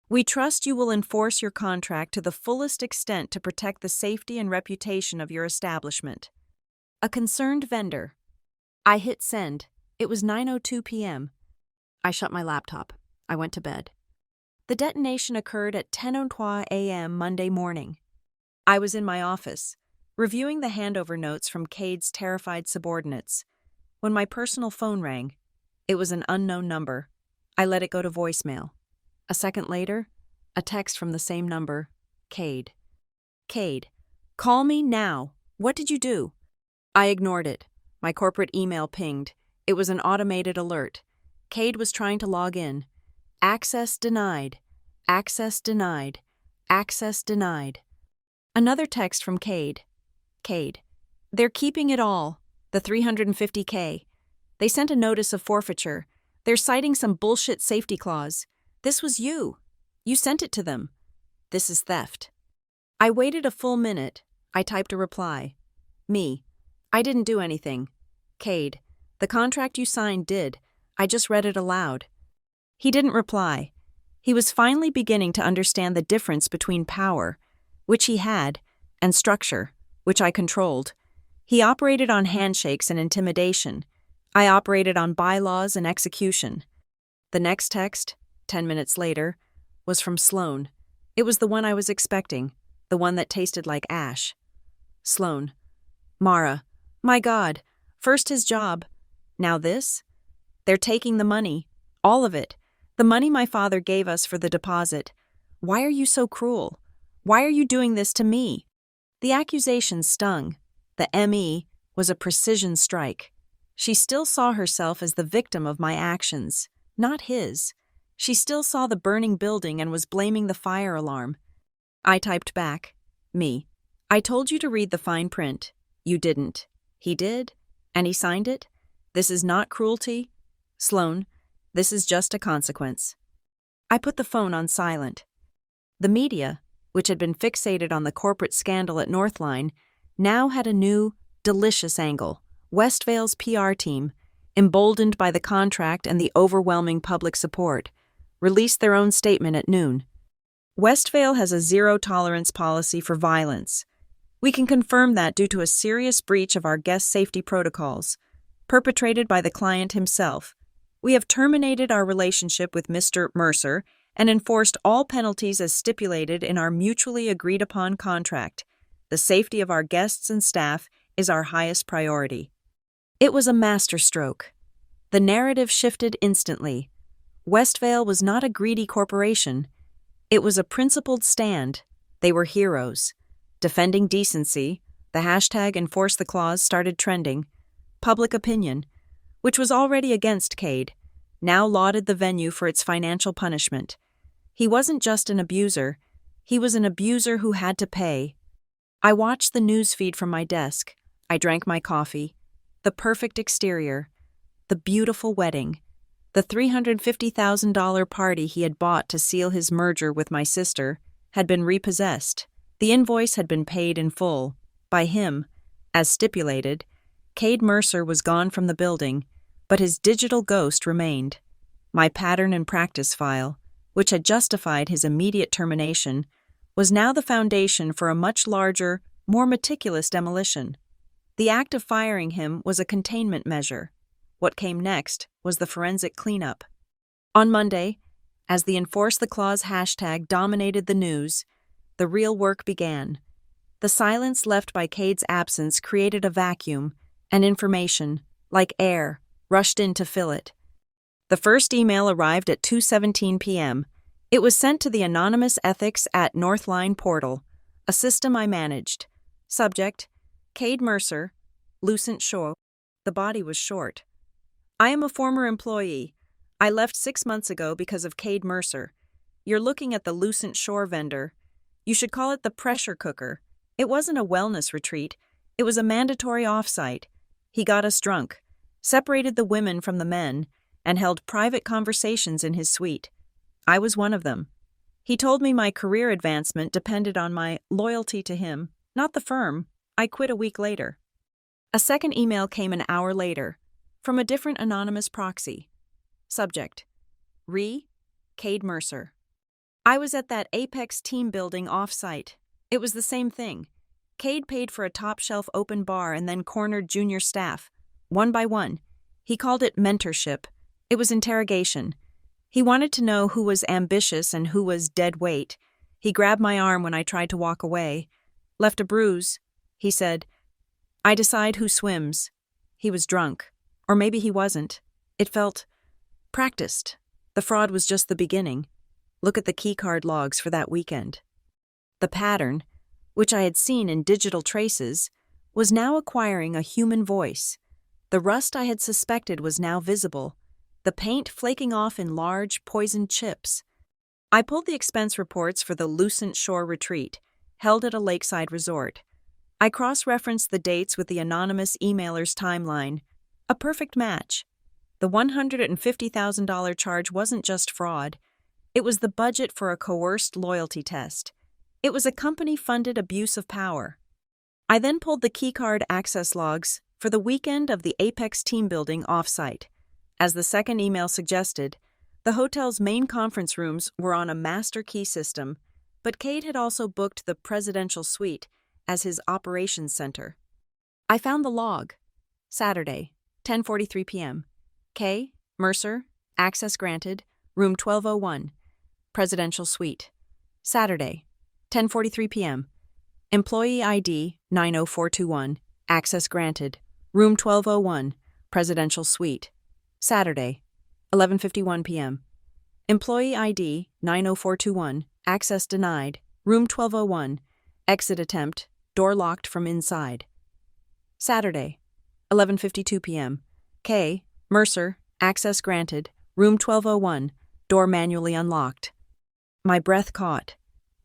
We trust you will enforce your contract to the fullest extent to protect the safety and reputation of your establishment. A concerned vendor. I hit send. It was 9:02 p.m. I shut my laptop. I went to bed. The detonation occurred at 10:03 a.m. Monday morning. I was in my office, reviewing the handover notes from Cade's terrified subordinates, when my personal phone rang. It was an unknown number. I let it go to voicemail. A second later, a text from the same number, Cade. Cade, call me now. What did you do? I ignored it. My corporate email pinged. It was an automated alert. Cade was trying to log in. Access denied. Access denied. Access denied. Another text from Cade. Cade, they're keeping it all, the $350K. They sent a notice of forfeiture. They're citing some bullshit safety clause. This was you. You sent it to them. This is theft. I waited a full minute. I typed a reply. Me. I didn't do anything. Cade, the contract you signed did. I just read it aloud. He didn't reply. He was finally beginning to understand the difference between power, which he had, and structure, which I controlled. He operated on handshakes and intimidation. I operated on bylaws and execution. The next text, 10 minutes later, was from Sloan. It was the one I was expecting, the one that tasted like ash. Sloan. Mara. My God. First his job. Now this? They're taking the money. All of it. The money my father gave us for the deposit. Why are you so cruel? Why are you doing this to me? The accusation stung. The ME was a precision strike. She still saw herself as the victim of my actions, not his. She still saw the burning building and was blaming the fire alarm. I typed back. Me. I told you to read the fine print. You didn't. He did? And he signed it? This is not cruelty? Sloan. This is just a consequence. I put the phone on silent. The media, which had been fixated on the corporate scandal at Northline, now had a new, delicious angle. Westvale's PR team, emboldened by the contract and the overwhelming public support, released their own statement at noon. Westvale has a zero-tolerance policy for violence. We can confirm that due to a serious breach of our guest safety protocols, perpetrated by the client himself. We have terminated our relationship with Mr. Mercer and enforced all penalties as stipulated in our mutually agreed-upon contract. The safety of our guests and staff is our highest priority. It was a masterstroke. The narrative shifted instantly. Westvale was not a greedy corporation. It was a principled stand. They were heroes. Defending decency, the hashtag Enforce the Clause started trending. Public opinion, which was already against Cade, now lauded the venue for its financial punishment. He wasn't just an abuser. He was an abuser who had to pay. I watched the news feed from my desk. I drank my coffee. The perfect exterior. The beautiful wedding. The $350,000 party he had bought to seal his merger with my sister had been repossessed. The invoice had been paid in full. By him. As stipulated, Cade Mercer was gone from the building, but his digital ghost remained. My pattern and practice file, which had justified his immediate termination, was now the foundation for a much larger, more meticulous demolition. The act of firing him was a containment measure. What came next was the forensic cleanup. On Monday, as the Enforce the Clause hashtag dominated the news, the real work began. The silence left by Cade's absence created a vacuum, and information, like air, rushed in to fill it. The first email arrived at 2:17 p.m. It was sent to the anonymous ethics at Northline portal, a system I managed. Subject: Cade Mercer, Lucent Shore. The body was short. I am a former employee. I left 6 months ago because of Cade Mercer. You're looking at the Lucent Shore vendor. You should call it the pressure cooker. It wasn't a wellness retreat. It was a mandatory offsite. He got us drunk, separated the women from the men, and held private conversations in his suite. I was one of them. He told me my career advancement depended on my loyalty to him, not the firm. I quit a week later. A second email came an hour later, from a different anonymous proxy. Subject: Cade Mercer. I was at that Apex team building off-site. It was the same thing. Cade paid for a top-shelf open bar and then cornered junior staff, one by one. He called it mentorship. It was interrogation. He wanted to know who was ambitious and who was dead weight. He grabbed my arm when I tried to walk away. Left a bruise. He said, I decide who swims. He was drunk. Or maybe he wasn't. It felt practiced. The fraud was just the beginning. Look at the keycard logs for that weekend. The pattern, which I had seen in digital traces, was now acquiring a human voice. The rust I had suspected was now visible, the paint flaking off in large, poisoned chips. I pulled the expense reports for the Lucent Shore retreat, held at a lakeside resort. I cross-referenced the dates with the anonymous emailer's timeline. A perfect match. The $150,000 charge wasn't just fraud. It was the budget for a coerced loyalty test. It was a company-funded abuse of power. I then pulled the keycard access logs for the weekend of the Apex team building off-site. As the second email suggested, the hotel's main conference rooms were on a master key system, but Cade had also booked the presidential suite as his operations center. I found the log. Saturday, 10:43 p.m. K. Mercer, access granted, room 1201, presidential suite. Saturday, 10:43 p.m. Employee ID 90421, access granted, room 1201, presidential suite. Saturday, 11:51 p.m. Employee ID 90421, access denied, room 1201, exit attempt, door locked from inside. Saturday, 11:52 p.m. K. Mercer, access granted, room 1201, door manually unlocked. My breath caught.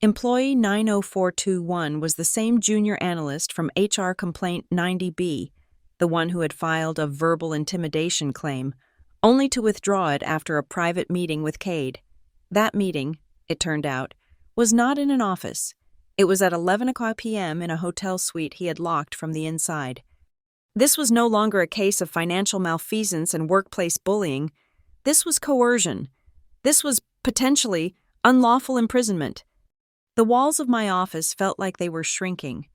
Employee 90421 was the same junior analyst from HR complaint 90B, the one who had filed a verbal intimidation claim, only to withdraw it after a private meeting with Cade. That meeting, it turned out, was not in an office. It was at 11 o'clock p.m. in a hotel suite he had locked from the inside. This was no longer a case of financial malfeasance and workplace bullying. This was coercion. This was, potentially, unlawful imprisonment. The walls of my office felt like they were shrinking.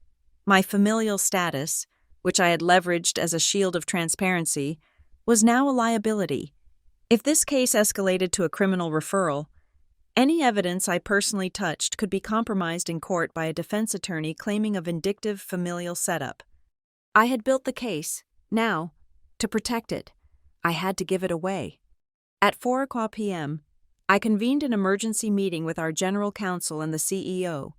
My familial status, which I had leveraged as a shield of transparency, was now a liability. If this case escalated to a criminal referral, any evidence I personally touched could be compromised in court by a defense attorney claiming a vindictive familial setup. I had built the case. Now, to protect it, I had to give it away. At 4 o'clock p.m., I convened an emergency meeting with our general counsel and the CEO.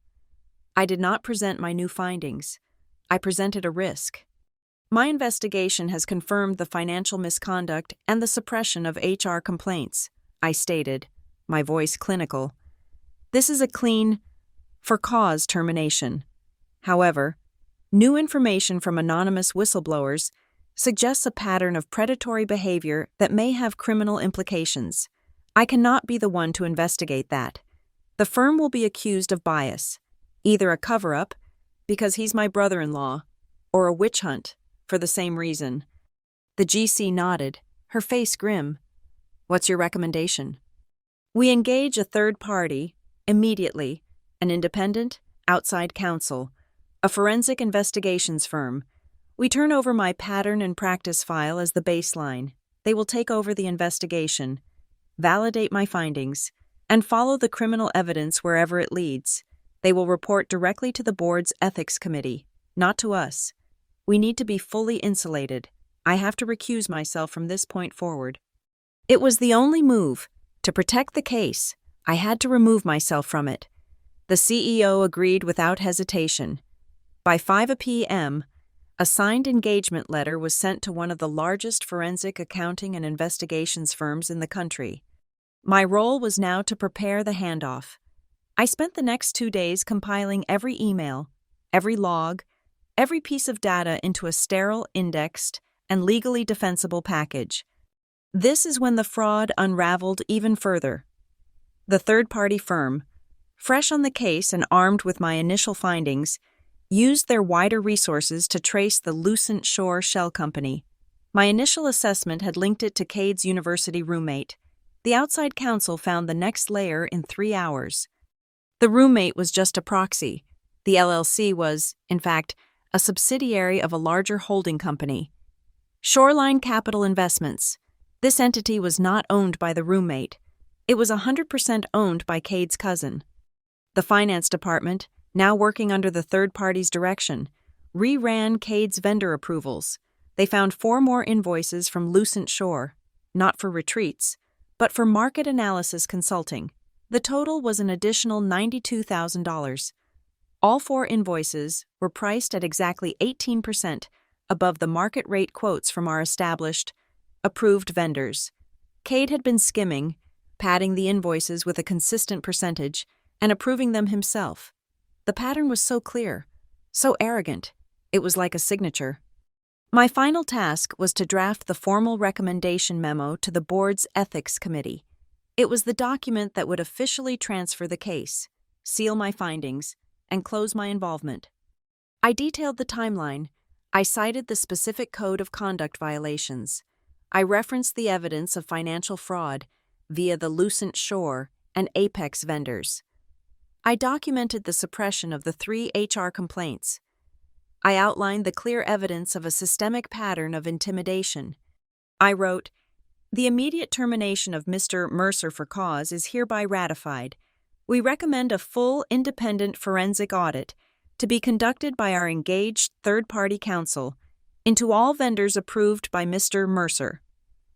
I did not present my new findings. I presented a risk. My investigation has confirmed the financial misconduct and the suppression of HR complaints, I stated, my voice clinical. This is a clean, for cause termination. However, new information from anonymous whistleblowers suggests a pattern of predatory behavior that may have criminal implications. I cannot be the one to investigate that. The firm will be accused of bias, either a cover-up, because he's my brother-in-law, or a witch hunt, for the same reason. The GC nodded, her face grim. What's your recommendation? We engage a third party, immediately, an independent, outside counsel, a forensic investigations firm. We turn over my pattern and practice file as the baseline. They will take over the investigation, validate my findings, and follow the criminal evidence wherever it leads. They will report directly to the board's ethics committee, not to us. We need to be fully insulated. I have to recuse myself from this point forward. It was the only move. To protect the case, I had to remove myself from it. The CEO agreed without hesitation. By 5 p.m., a signed engagement letter was sent to one of the largest forensic accounting and investigations firms in the country. My role was now to prepare the handoff. I spent the next 2 days compiling every email, every log, every piece of data into a sterile, indexed, and legally defensible package. This is when the fraud unraveled even further. The third-party firm, fresh on the case and armed with my initial findings, used their wider resources to trace the Lucent Shore Shell Company. My initial assessment had linked it to Cade's university roommate. The outside counsel found the next layer in 3 hours. The roommate was just a proxy. The LLC was, in fact, a subsidiary of a larger holding company. Shoreline Capital Investments. This entity was not owned by the roommate. It was 100% owned by Cade's cousin. The finance department, now working under the third party's direction, re-ran Cade's vendor approvals. They found 4 more invoices from Lucent Shore, not for retreats, but for market analysis consulting. The total was an additional $92,000. All 4 invoices were priced at exactly 18% above the market rate quotes from our established, approved vendors. Cade had been skimming, padding the invoices with a consistent percentage, and approving them himself. The pattern was so clear, so arrogant, it was like a signature. My final task was to draft the formal recommendation memo to the board's ethics committee. It was the document that would officially transfer the case, seal my findings, and close my involvement. I detailed the timeline. I cited the specific code of conduct violations. I referenced the evidence of financial fraud via the Lucent Shore and Apex vendors. I documented the suppression of the 3 HR complaints. I outlined the clear evidence of a systemic pattern of intimidation. I wrote, "The immediate termination of Mr. Mercer for cause is hereby ratified. We recommend a full independent forensic audit to be conducted by our engaged third-party counsel, into all vendors approved by Mr. Mercer.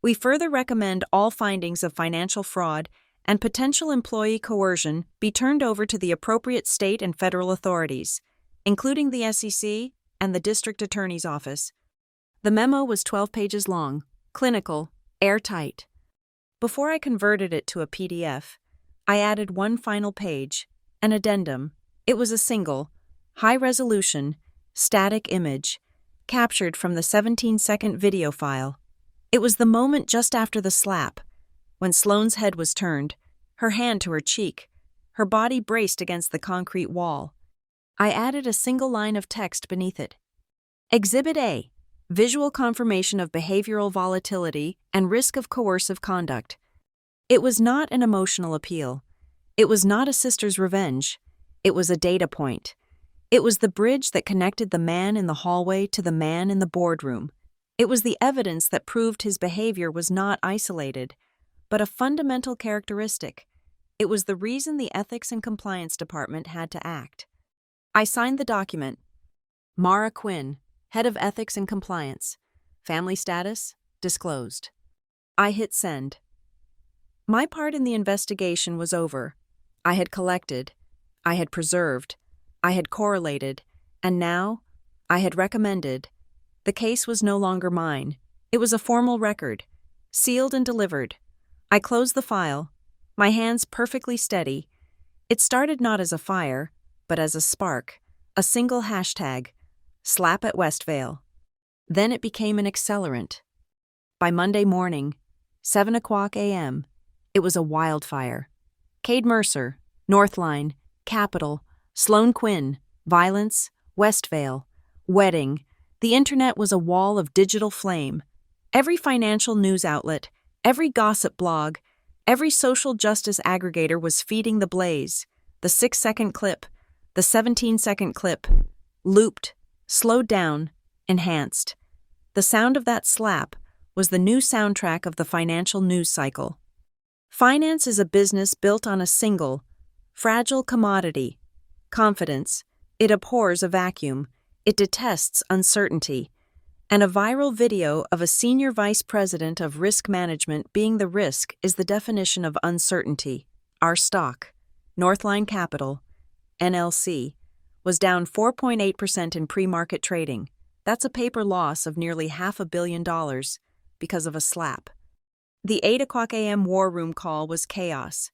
We further recommend all findings of financial fraud and potential employee coercion be turned over to the appropriate state and federal authorities, including the SEC and the District Attorney's Office. The memo was 12 pages long, clinical, airtight. Before I converted it to a PDF, I added one final page, an addendum. It was a single, high-resolution, static image, captured from the 17-second video file. It was the moment just after the slap, when Sloane's head was turned, her hand to her cheek, her body braced against the concrete wall. I added a single line of text beneath it. Exhibit A, visual confirmation of behavioral volatility and risk of coercive conduct. It was not an emotional appeal. It was not a sister's revenge. It was a data point. It was the bridge that connected the man in the hallway to the man in the boardroom. It was the evidence that proved his behavior was not isolated, but a fundamental characteristic. It was the reason the Ethics and Compliance Department had to act. I signed the document. Mara Quinn, Head of Ethics and Compliance. Family status, disclosed. I hit send. My part in the investigation was over. I had collected, I had preserved, I had correlated, and now I had recommended. The case was no longer mine. It was a formal record, sealed and delivered. I closed the file, my hands perfectly steady. It started not as a fire, but as a spark, a single hashtag, slap at Westvale. Then it became an accelerant. By Monday morning, 7:00 a.m., it was a wildfire. Cade Mercer, Northline, Capital, Sloane Quinn, Violence, Westvale, Wedding. The internet was a wall of digital flame. Every financial news outlet, every gossip blog, every social justice aggregator was feeding the blaze. The 6-second clip, the 17-second clip, looped, slowed down, enhanced. The sound of that slap was the new soundtrack of the financial news cycle. Finance is a business built on a single, fragile commodity, confidence. It abhors a vacuum. It detests uncertainty. And a viral video of a senior vice president of risk management being the risk is the definition of uncertainty. Our stock, Northline Capital, NLC, was down 4.8% in pre-market trading. That's a paper loss of nearly $500 million because of a slap. The 8:00 a.m. war room call was chaos.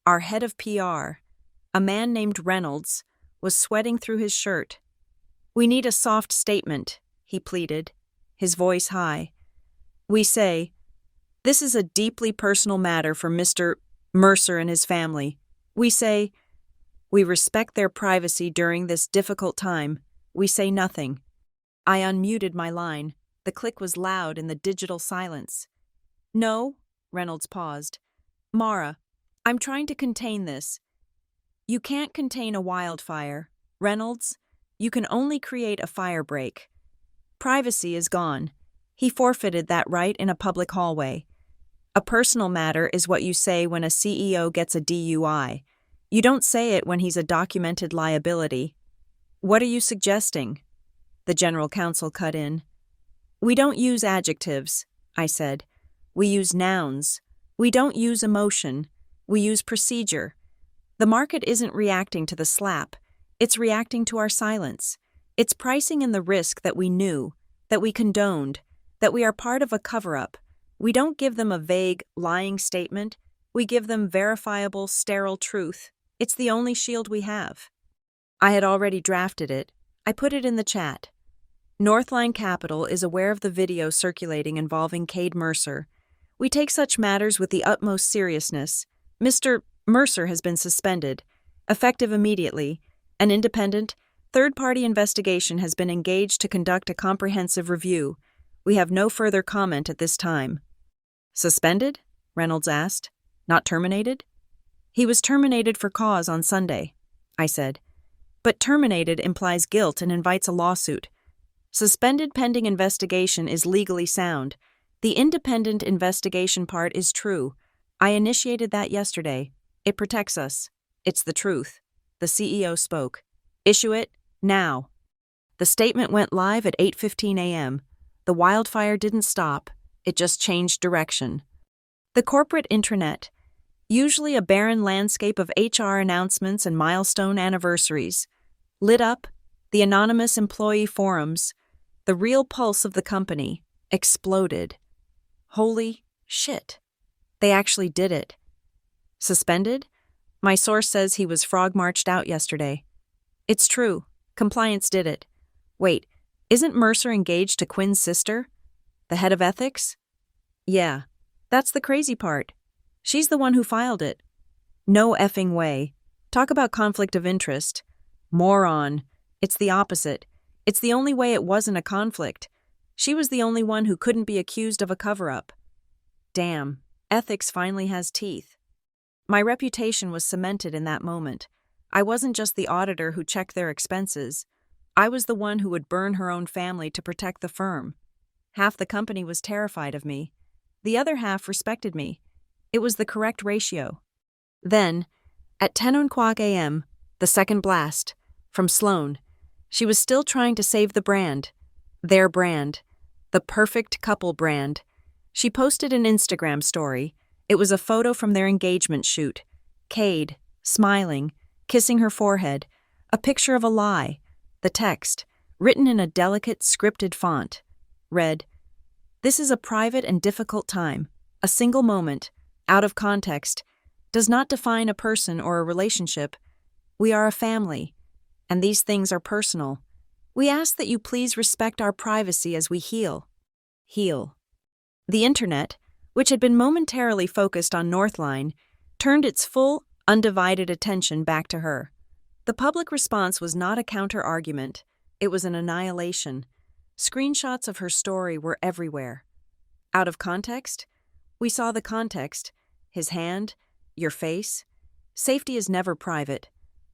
Our head of PR, a man named Reynolds, was sweating through his shirt. "We need a soft statement," he pleaded, his voice high. "We say, this is a deeply personal matter for Mr. Mercer and his family. We say, we respect their privacy during this difficult time. We say nothing." I unmuted my line. The click was loud in the digital silence. "No," Reynolds paused. "Mara, I'm trying to contain this." "You can't contain a wildfire, Reynolds. You can only create a fire break. Privacy is gone." He forfeited that right in a public hallway. A personal matter is what you say when a CEO gets a DUI. You don't say it when he's a documented liability. "What are you suggesting?" The general counsel cut in. "We don't use adjectives," I said. "We use nouns. We don't use emotion. We use procedure. The market isn't reacting to the slap. It's reacting to our silence. It's pricing in the risk that we knew, that we condoned, that we are part of a cover-up. We don't give them a vague, lying statement. We give them verifiable, sterile truth. It's the only shield we have." I had already drafted it. I put it in the chat. Northline Capital is aware of the video circulating involving Cade Mercer. We take such matters with the utmost seriousness. Mr. Mercer has been suspended, effective immediately. An independent, third-party investigation has been engaged to conduct a comprehensive review. We have no further comment at this time. "Suspended?" Reynolds asked. "Not terminated?" "He was terminated for cause on Sunday," I said. "But terminated implies guilt and invites a lawsuit. Suspended pending investigation is legally sound. The independent investigation part is true. I initiated that yesterday. It protects us. It's the truth." The CEO spoke. "Issue it, Now. The statement went live at 8:15 a.m. The wildfire didn't stop, it just changed direction. The corporate intranet, usually a barren landscape of HR announcements and milestone anniversaries, lit up, the anonymous employee forums, the real pulse of the company, exploded. Holy shit. They actually did it. Suspended? My source says he was frog-marched out yesterday. It's true. Compliance did it. Wait, isn't Mercer engaged to Quinn's sister? The head of ethics? Yeah, that's the crazy part. She's the one who filed it. No effing way. Talk about conflict of interest. Moron. It's the opposite. It's the only way it wasn't a conflict. She was the only one who couldn't be accused of a cover-up. Damn, ethics finally has teeth. My reputation was cemented in that moment. I wasn't just the auditor who checked their expenses. I was the one who would burn her own family to protect the firm. Half the company was terrified of me. The other half respected me. It was the correct ratio. Then, at 10:00 a.m., the second blast, from Sloan. She was still trying to save the brand. Their brand. The perfect couple brand. She posted an Instagram story. It was a photo from their engagement shoot. Cade, smiling, kissing her forehead. A picture of a lie. The text, written in a delicate, scripted font, read, "This is a private and difficult time. A single moment, out of context, does not define a person or a relationship. We are a family, and these things are personal. We ask that you please respect our privacy as we heal." Heal. The internet, which had been momentarily focused on Northline, turned its full, undivided attention back to her. The public response was not a counter-argument, it was an annihilation. Screenshots of her story were everywhere. Out of context? We saw the context. His hand, your face. Safety is never private.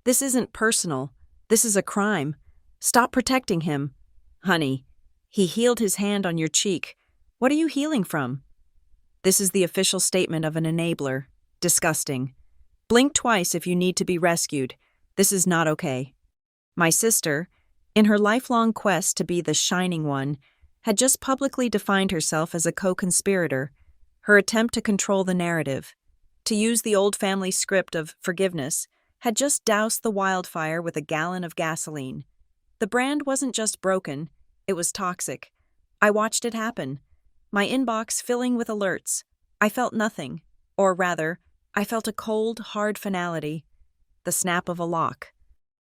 This isn't personal. This is a crime. Stop protecting him. Honey, he healed his hand on your cheek. What are you healing from? This is the official statement of an enabler. Disgusting. Blink twice if you need to be rescued. This is not okay. My sister, in her lifelong quest to be the shining one, had just publicly defined herself as a co-conspirator, her attempt to control the narrative, to use the old family script of forgiveness, had just doused the wildfire with a gallon of gasoline. The brand wasn't just broken, it was toxic. I watched it happen. My inbox filling with alerts. I felt nothing, or rather, I felt a cold, hard finality. The snap of a lock.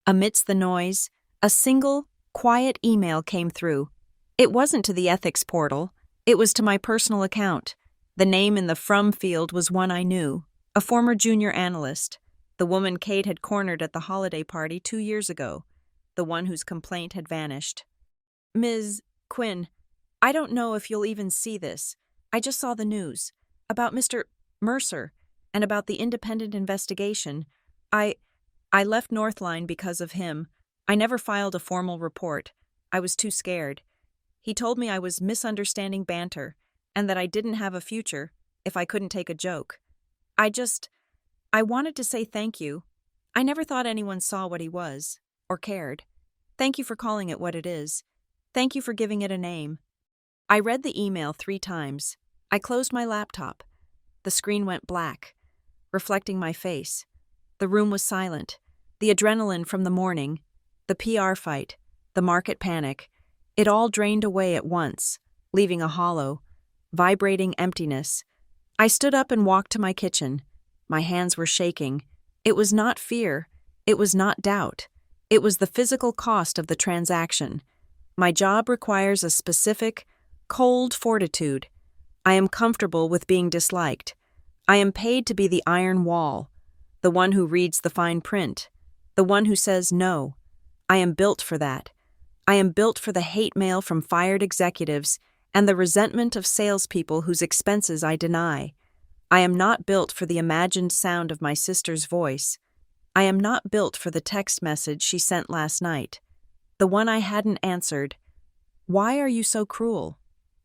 Amidst the noise, a single, quiet email came through. It wasn't to the ethics portal, it was to my personal account. The name in the from field was one I knew, a former junior analyst, the woman Kate had cornered at the holiday party 2 years ago, the one whose complaint had vanished. Ms. Quinn, I don't know if you'll even see this. I just saw the news. About Mr. Mercer, and about the independent investigation. I left Northline because of him. I never filed a formal report. I was too scared. He told me I was misunderstanding banter, and that I didn't have a future if I couldn't take a joke. I wanted to say thank you. I never thought anyone saw what he was, or cared. Thank you for calling it what it is. Thank you for giving it a name. I read the email 3 times. I closed my laptop. The screen went black, reflecting my face. The room was silent. The adrenaline from the morning, the PR fight, the market panic, it all drained away at once, leaving a hollow, vibrating emptiness. I stood up and walked to my kitchen. My hands were shaking. It was not fear. It was not doubt. It was the physical cost of the transaction. My job requires a specific, cold fortitude. I am comfortable with being disliked. I am paid to be the iron wall, the one who reads the fine print, the one who says no. I am built for that. I am built for the hate mail from fired executives and the resentment of salespeople whose expenses I deny. I am not built for the imagined sound of my sister's voice. I am not built for the text message she sent last night, the one I hadn't answered. Why are you so cruel?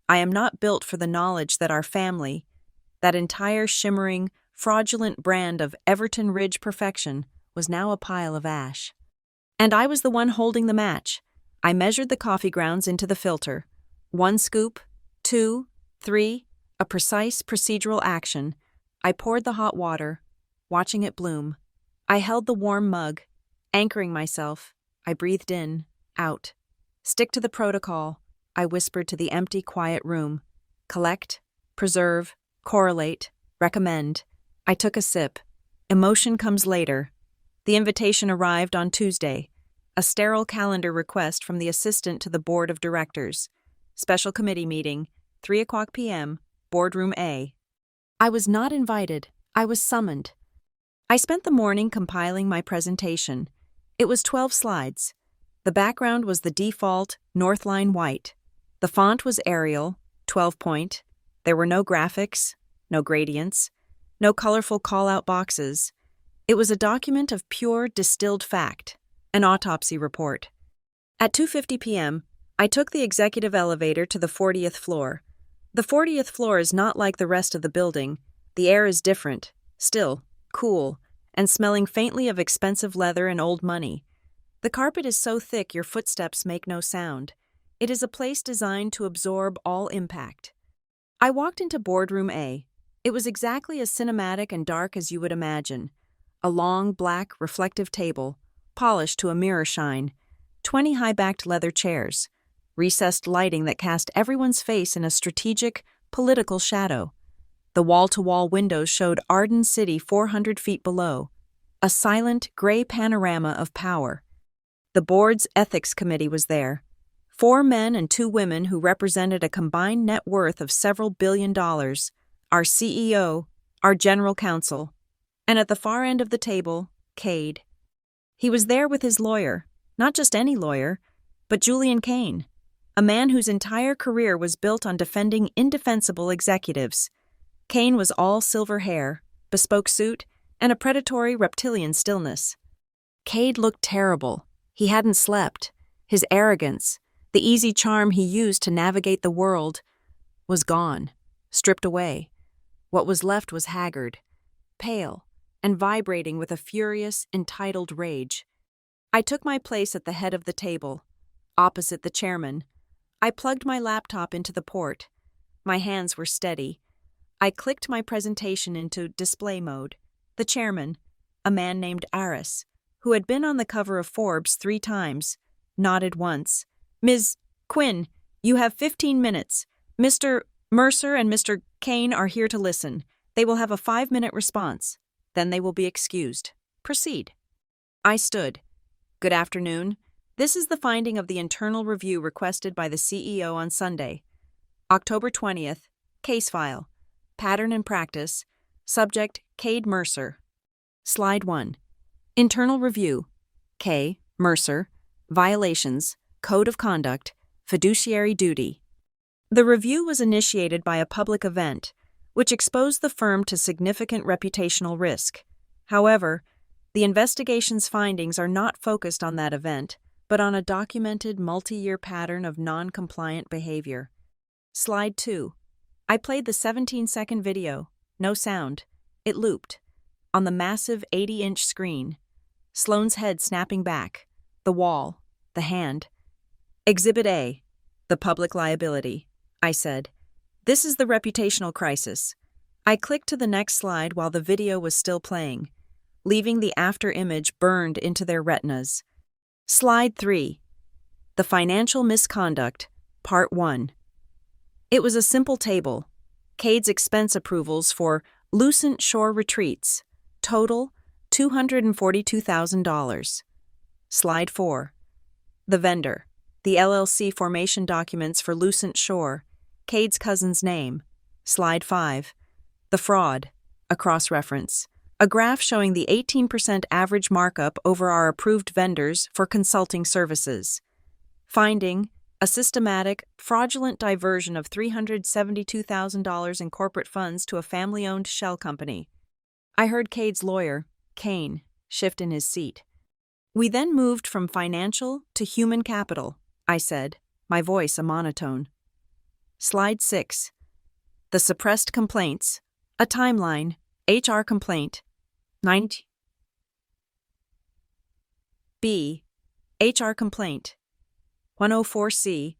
I am not built for the knowledge that our family, that entire shimmering, fraudulent brand of Everton Ridge perfection, was now a pile of ash. And I was the one holding the match. I measured the coffee grounds into the filter. 1 scoop, 2, 3, a precise procedural action. I poured the hot water, watching it bloom. I held the warm mug, anchoring myself. I breathed in, out. Stick to the protocol, I whispered to the empty, quiet room. Collect, preserve, correlate, recommend. I took a sip. Emotion comes later. The invitation arrived on Tuesday. A sterile calendar request from the assistant to the board of directors. Special committee meeting, 3:00 p.m., boardroom A. I was not invited. I was summoned. I spent the morning compiling my presentation. It was 12 slides. The background was the default Northline white. The font was Arial, 12-point. There were no graphics, no gradients, no colorful call-out boxes. It was a document of pure distilled fact, an autopsy report. At 2:50 p.m., I took the executive elevator to the 40th floor. The 40th floor is not like the rest of the building. The air is different, still, cool, and smelling faintly of expensive leather and old money. The carpet is so thick your footsteps make no sound. It is a place designed to absorb all impact. I walked into boardroom A. It was exactly as cinematic and dark as you would imagine. A long, black, reflective table, polished to a mirror shine, 20 high-backed leather chairs, recessed lighting that cast everyone's face in a strategic, political shadow. The wall-to-wall windows showed Arden City 400 feet below, a silent, gray panorama of power. The board's ethics committee was there, 4 men and 2 women who represented a combined net worth of several $billion, our CEO, our general counsel, and at the far end of the table, Cade. He was there with his lawyer, not just any lawyer, but Julian Kane, a man whose entire career was built on defending indefensible executives. Kane was all silver hair, bespoke suit, and a predatory reptilian stillness. Cade looked terrible. He hadn't slept. His arrogance, the easy charm he used to navigate the world, was gone, stripped away. What was left was haggard, pale, and vibrating with a furious, entitled rage. I took my place at the head of the table, opposite the chairman. I plugged my laptop into the port. My hands were steady. I clicked my presentation into display mode. The chairman, a man named Aris, who had been on the cover of Forbes 3 times, nodded once. "Ms. Quinn, you have 15 minutes. Mr. Mercer and Mr. Kane are here to listen. They will have a 5-minute response. Then they will be excused. Proceed." I stood. "Good afternoon. This is the finding of the internal review requested by the CEO on Sunday. October 20th, case file, pattern and practice, subject Cade Mercer. Slide 1. Internal review. K. Mercer. Violations. Code of conduct. Fiduciary duty. The review was initiated by a public event, which exposed the firm to significant reputational risk. However, the investigation's findings are not focused on that event, but on a documented multi-year pattern of non-compliant behavior. Slide 2. I played the 17-second video. No sound. It looped. On the massive 80-inch screen. Sloane's head snapping back. The wall. The hand. Exhibit A. The public liability. I said. This is the reputational crisis. I clicked to the next slide while the video was still playing, leaving the after image burned into their retinas. Slide 3. The financial misconduct, Part 1. It was a simple table. Cade's expense approvals for Lucent Shore Retreats, total $242,000. Slide 4. The vendor, the LLC formation documents for Lucent Shore, Cade's cousin's name. Slide 5. The fraud, a cross-reference. A graph showing the 18% average markup over our approved vendors for consulting services. Finding, a systematic, fraudulent diversion of $372,000 in corporate funds to a family-owned shell company. I heard Cade's lawyer, Kane, shift in his seat. We then moved from financial to human capital, I said, my voice a monotone. Slide 6. The suppressed complaints, a timeline, HR complaint, 90. B. HR complaint. 104C.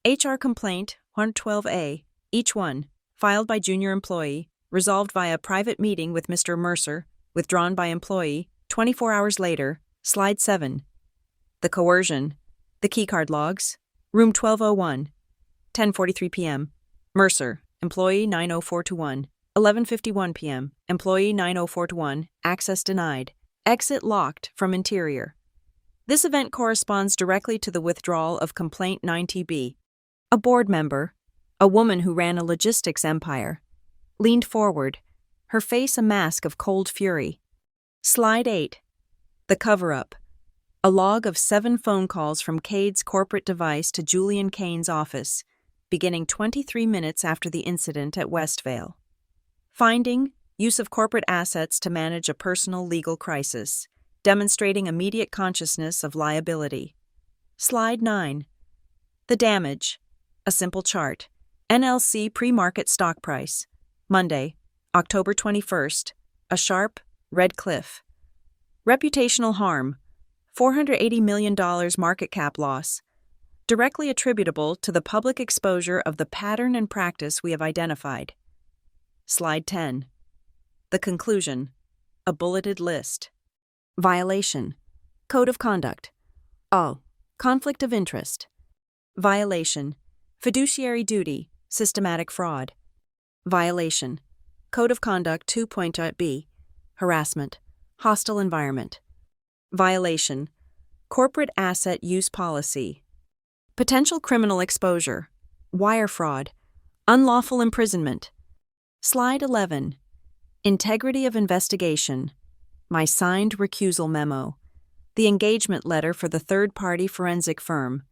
HR complaint 112A, each one, filed by junior employee, resolved via private meeting with Mr. Mercer, withdrawn by employee, 24 hours later, slide 7. The coercion. The keycard logs. Room 1201. 10:43 p.m. Mercer, employee 904 to 1. 11:51 p.m. Employee 904 to 1. Access denied. Exit locked from interior. This event corresponds directly to the withdrawal of Complaint 9TB. A board member, a woman who ran a logistics empire, leaned forward, her face a mask of cold fury. Slide 8. The cover-up. A log of 7 phone calls from Cade's corporate device to Julian Kane's office, beginning 23 minutes after the incident at Westvale. Finding: use of corporate assets to manage a personal legal crisis, demonstrating immediate consciousness of liability. Slide 9. The damage. A simple chart. NLC pre-market stock price. Monday, October 21st. A sharp, red cliff. Reputational harm. $480 million market cap loss. Directly attributable to the public exposure of the pattern and practice we have identified. Slide 10. The conclusion. A bulleted list. Violation. Code of conduct. Oh, conflict of interest. Violation. Fiduciary duty. Systematic fraud. Violation. Code of conduct 2.B. Harassment. Hostile environment. Violation. Corporate asset use policy. Potential criminal exposure. Wire fraud. Unlawful imprisonment. Slide 11. Integrity of investigation. My signed recusal memo. The engagement letter for the third-party forensic firm.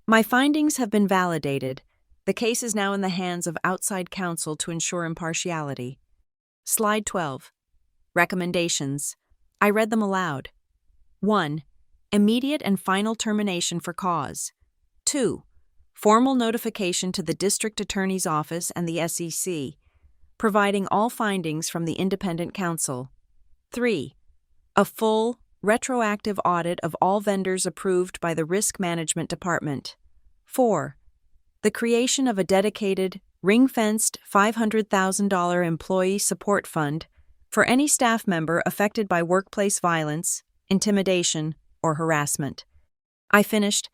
My findings have been validated. The case is now in the hands of outside counsel to ensure impartiality. Slide 12. Recommendations. I read them aloud. 1. Immediate and final termination for cause. 2. Formal notification to the District Attorney's Office and the SEC, providing all findings from the independent counsel. 3. A full, retroactive audit of all vendors approved by the Risk Management Department. 4. The creation of a dedicated, ring-fenced $500,000 employee support fund for any staff member affected by workplace violence, intimidation, or harassment. I finished.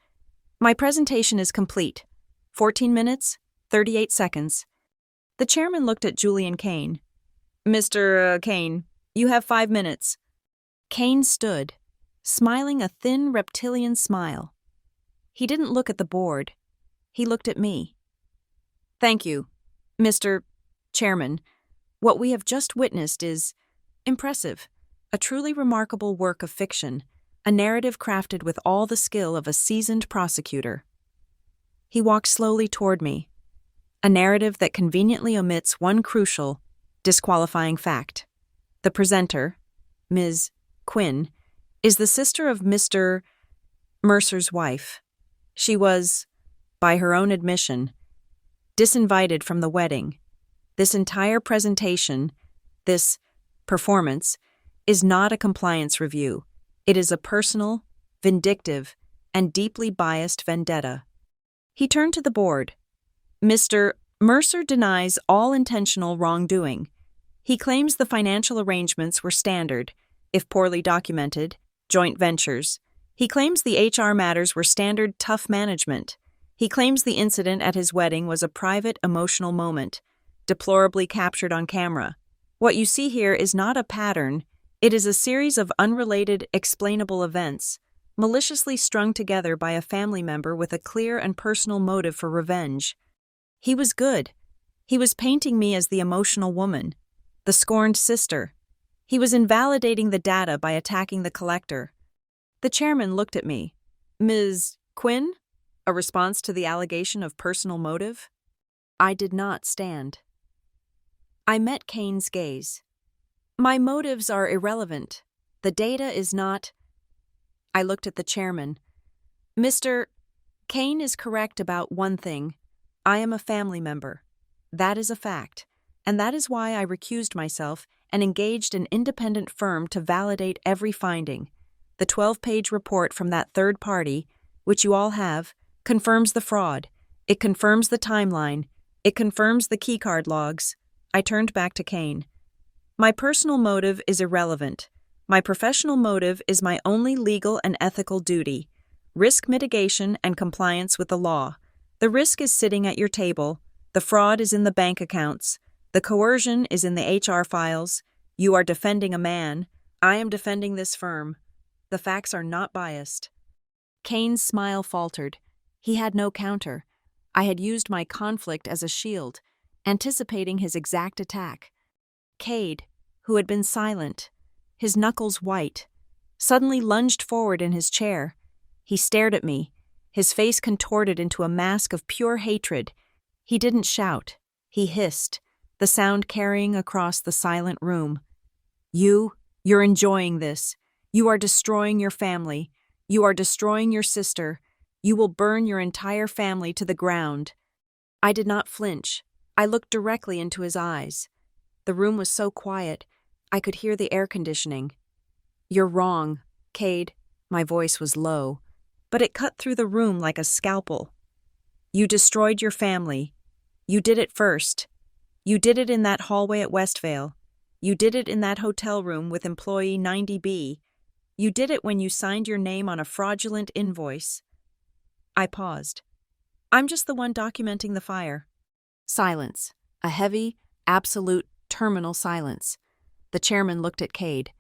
My presentation is complete. 14 minutes, 38 seconds. The chairman looked at Julian Kane. Mr. Kane, you have 5 minutes. Kane stood, smiling a thin reptilian smile. He didn't look at the board. He looked at me. Thank you, Mr. Chairman. What we have just witnessed is impressive, a truly remarkable work of fiction, a narrative crafted with all the skill of a seasoned prosecutor. He walked slowly toward me, a narrative that conveniently omits one crucial, disqualifying fact. The presenter, Ms. Quinn, is the sister of Mr. Mercer's wife. She was, by her own admission, disinvited from the wedding. This entire presentation, this performance, is not a compliance review. It is a personal, vindictive, and deeply biased vendetta. He turned to the board. Mr. Mercer denies all intentional wrongdoing. He claims the financial arrangements were standard, if poorly documented, joint ventures. He claims the HR matters were standard tough management. He claims the incident at his wedding was a private, emotional moment, deplorably captured on camera. What you see here is not a pattern. It is a series of unrelated, explainable events, maliciously strung together by a family member with a clear and personal motive for revenge. He was good. He was painting me as the emotional woman, the scorned sister. He was invalidating the data by attacking the collector. The chairman looked at me. Ms. Quinn? A response to the allegation of personal motive? I did not stand. I met Kane's gaze. My motives are irrelevant. The data is not. I looked at the chairman. Mr. Kane is correct about one thing. I am a family member. That is a fact, and that is why I recused myself and engaged an independent firm to validate every finding. The 12-page report from that third party, which you all have, confirms the fraud. It confirms the timeline. It confirms the keycard logs. I turned back to Kane. My personal motive is irrelevant. My professional motive is my only legal and ethical duty: risk mitigation and compliance with the law. The risk is sitting at your table. The fraud is in the bank accounts. The coercion is in the HR files. You are defending a man. I am defending this firm. The facts are not biased. Kane's smile faltered. He had no counter. I had used my conflict as a shield, anticipating his exact attack. Cade, who had been silent, his knuckles white, suddenly lunged forward in his chair. He stared at me, his face contorted into a mask of pure hatred. He didn't shout. He hissed, the sound carrying across the silent room. You're enjoying this. You are destroying your family. You are destroying your sister. You will burn your entire family to the ground. I did not flinch. I looked directly into his eyes. The room was so quiet, I could hear the air conditioning. You're wrong, Cade. My voice was low, but it cut through the room like a scalpel. You destroyed your family. You did it first. You did it in that hallway at Westvale. You did it in that hotel room with employee 90B. You did it when you signed your name on a fraudulent invoice. I paused. I'm just the one documenting the fire. Silence. A heavy, absolute, terminal silence. The chairman looked at Cade.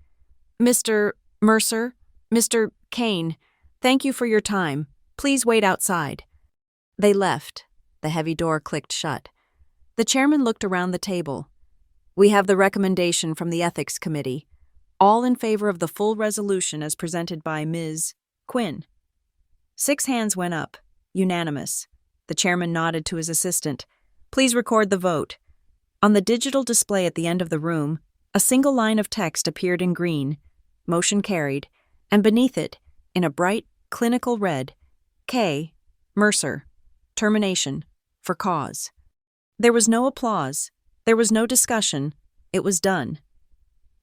Mr. Mercer, Mr. Kane, thank you for your time. Please wait outside. They left. The heavy door clicked shut. The chairman looked around the table. We have the recommendation from the Ethics Committee, all in favor of the full resolution as presented by Ms. Quinn. 6 hands went up, unanimous. The chairman nodded to his assistant. Please record the vote. On the digital display at the end of the room, a single line of text appeared in green, motion carried, and beneath it, in a bright, clinical red, K. Mercer, termination, for cause. There was no applause. There was no discussion. It was done.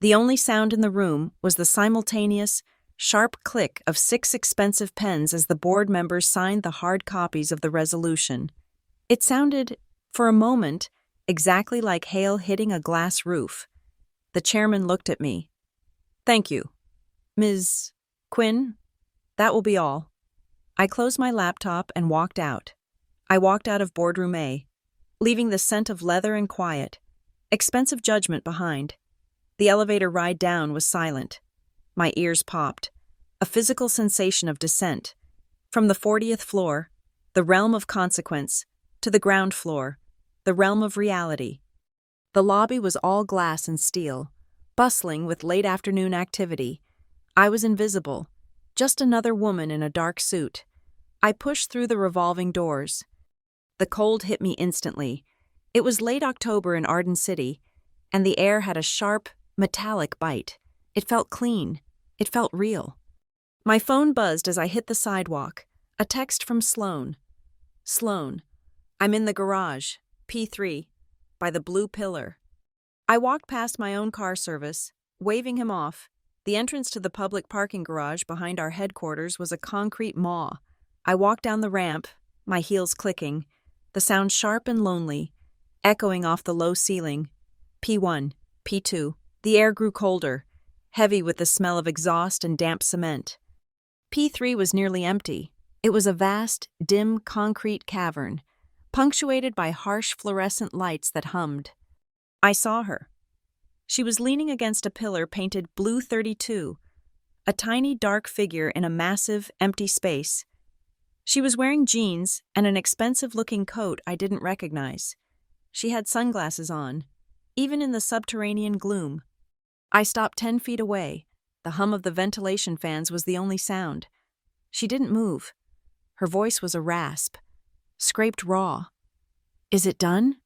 The only sound in the room was the simultaneous, sharp click of 6 expensive pens as the board members signed the hard copies of the resolution. It sounded, for a moment, exactly like hail hitting a glass roof. The chairman looked at me. Thank you. Ms. Quinn, that will be all. I closed my laptop and walked out. I walked out of boardroom A, leaving the scent of leather and quiet, expensive judgment behind. The elevator ride down was silent. My ears popped. A physical sensation of descent. From the 40th floor, the realm of consequence, to the ground floor, the realm of reality. The lobby was all glass and steel, bustling with late afternoon activity. I was invisible, just another woman in a dark suit. I pushed through the revolving doors. The cold hit me instantly. It was late October in Arden City, and the air had a sharp, metallic bite. It felt clean. It felt real. My phone buzzed as I hit the sidewalk. A text from Sloan. Sloan, I'm in the garage, P3, by the blue pillar. I walked past my own car service, waving him off. The entrance to the public parking garage behind our headquarters was a concrete maw. I walked down the ramp, my heels clicking, the sound sharp and lonely, echoing off the low ceiling. P1, P2. The air grew colder, heavy with the smell of exhaust and damp cement. P3 was nearly empty. It was a vast, dim concrete cavern, punctuated by harsh fluorescent lights that hummed. I saw her. She was leaning against a pillar painted blue 32, a tiny dark figure in a massive, empty space. She was wearing jeans and an expensive-looking coat I didn't recognize. She had sunglasses on, even in the subterranean gloom. I stopped 10 feet away. The hum of the ventilation fans was the only sound. She didn't move. Her voice was a rasp, scraped raw. Is it done?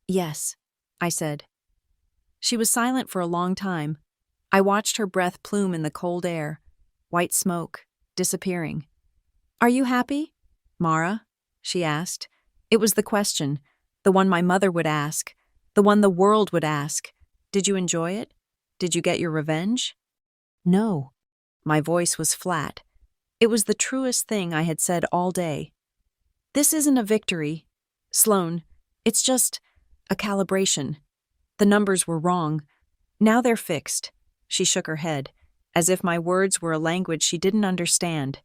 Yes, I said. She was silent for a long time. I watched her breath plume in the cold air, white smoke, disappearing. Are you happy, Mara? She asked. It was the question, the one my mother would ask, the one the world would ask. Did you enjoy it? Did you get your revenge? No. My voice was flat. It was the truest thing I had said all day. This isn't a victory, Sloane. It's just a calibration. The numbers were wrong. Now they're fixed. She shook her head, as if my words were a language she didn't understand.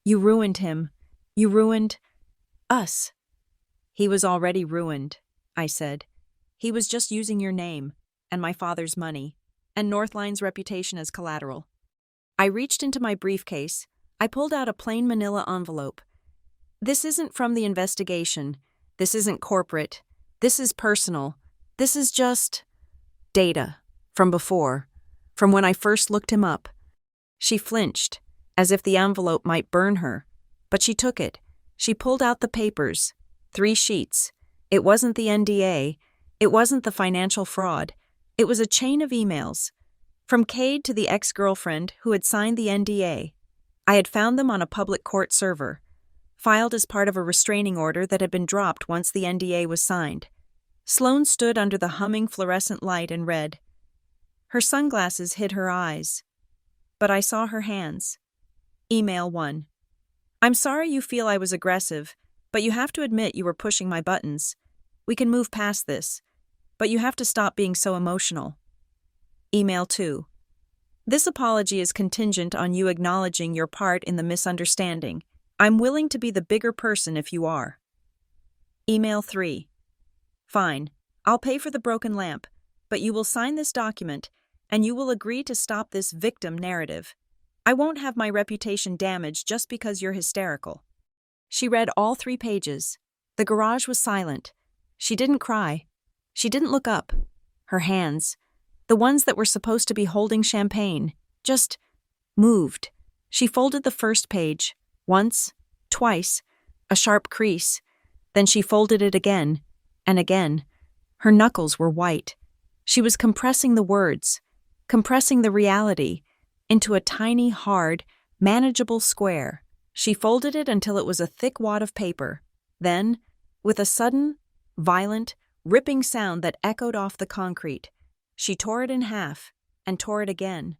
You ruined him. You ruined us. He was already ruined, I said. He was just using your name, and my father's money, and Northline's reputation as collateral. I reached into my briefcase. I pulled out a plain manila envelope. This isn't from the investigation. This isn't corporate. This is personal. This is just data from before, from when I first looked him up. She flinched, as if the envelope might burn her, but she took it. She pulled out the papers, 3 sheets. It wasn't the NDA. It wasn't the financial fraud. It was a chain of emails. From Cade to the ex-girlfriend who had signed the NDA. I had found them on a public court server, filed as part of a restraining order that had been dropped once the NDA was signed. Sloane stood under the humming fluorescent light and read. Her sunglasses hid her eyes, but I saw her hands. Email 1. I'm sorry you feel I was aggressive, but you have to admit you were pushing my buttons. We can move past this, but you have to stop being so emotional. Email 2. This apology is contingent on you acknowledging your part in the misunderstanding. I'm willing to be the bigger person if you are. Email 3. Fine, I'll pay for the broken lamp, but you will sign this document, and you will agree to stop this victim narrative. I won't have my reputation damaged just because you're hysterical. She read all 3 pages. The garage was silent. She didn't cry. She didn't look up. Her hands, the ones that were supposed to be holding champagne, just moved. She folded the first page, once, twice, a sharp crease. Then she folded it again, and again. Her knuckles were white. She was compressing the words, compressing the reality, into a tiny, hard, manageable square. She folded it until it was a thick wad of paper. Then, with a sudden, violent, ripping sound that echoed off the concrete, she tore it in half and tore it again.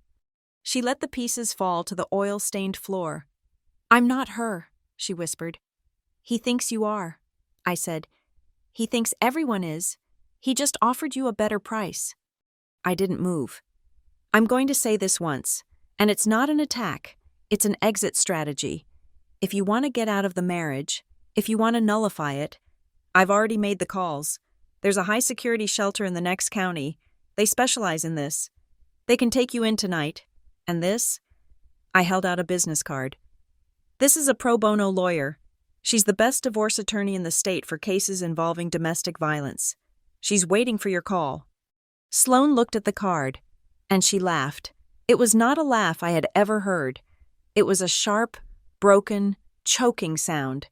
She let the pieces fall to the oil-stained floor. I'm not her, she whispered. He thinks you are, I said. He thinks everyone is. He just offered you a better price. I didn't move. I'm going to say this once, and it's not an attack. It's an exit strategy. If you want to get out of the marriage, if you want to nullify it, I've already made the calls. There's a high-security shelter in the next county. They specialize in this. They can take you in tonight. And this? I held out a business card. This is a pro bono lawyer. She's the best divorce attorney in the state for cases involving domestic violence. She's waiting for your call. Sloane looked at the card, and she laughed. It was not a laugh I had ever heard. It was a sharp, broken, choking sound.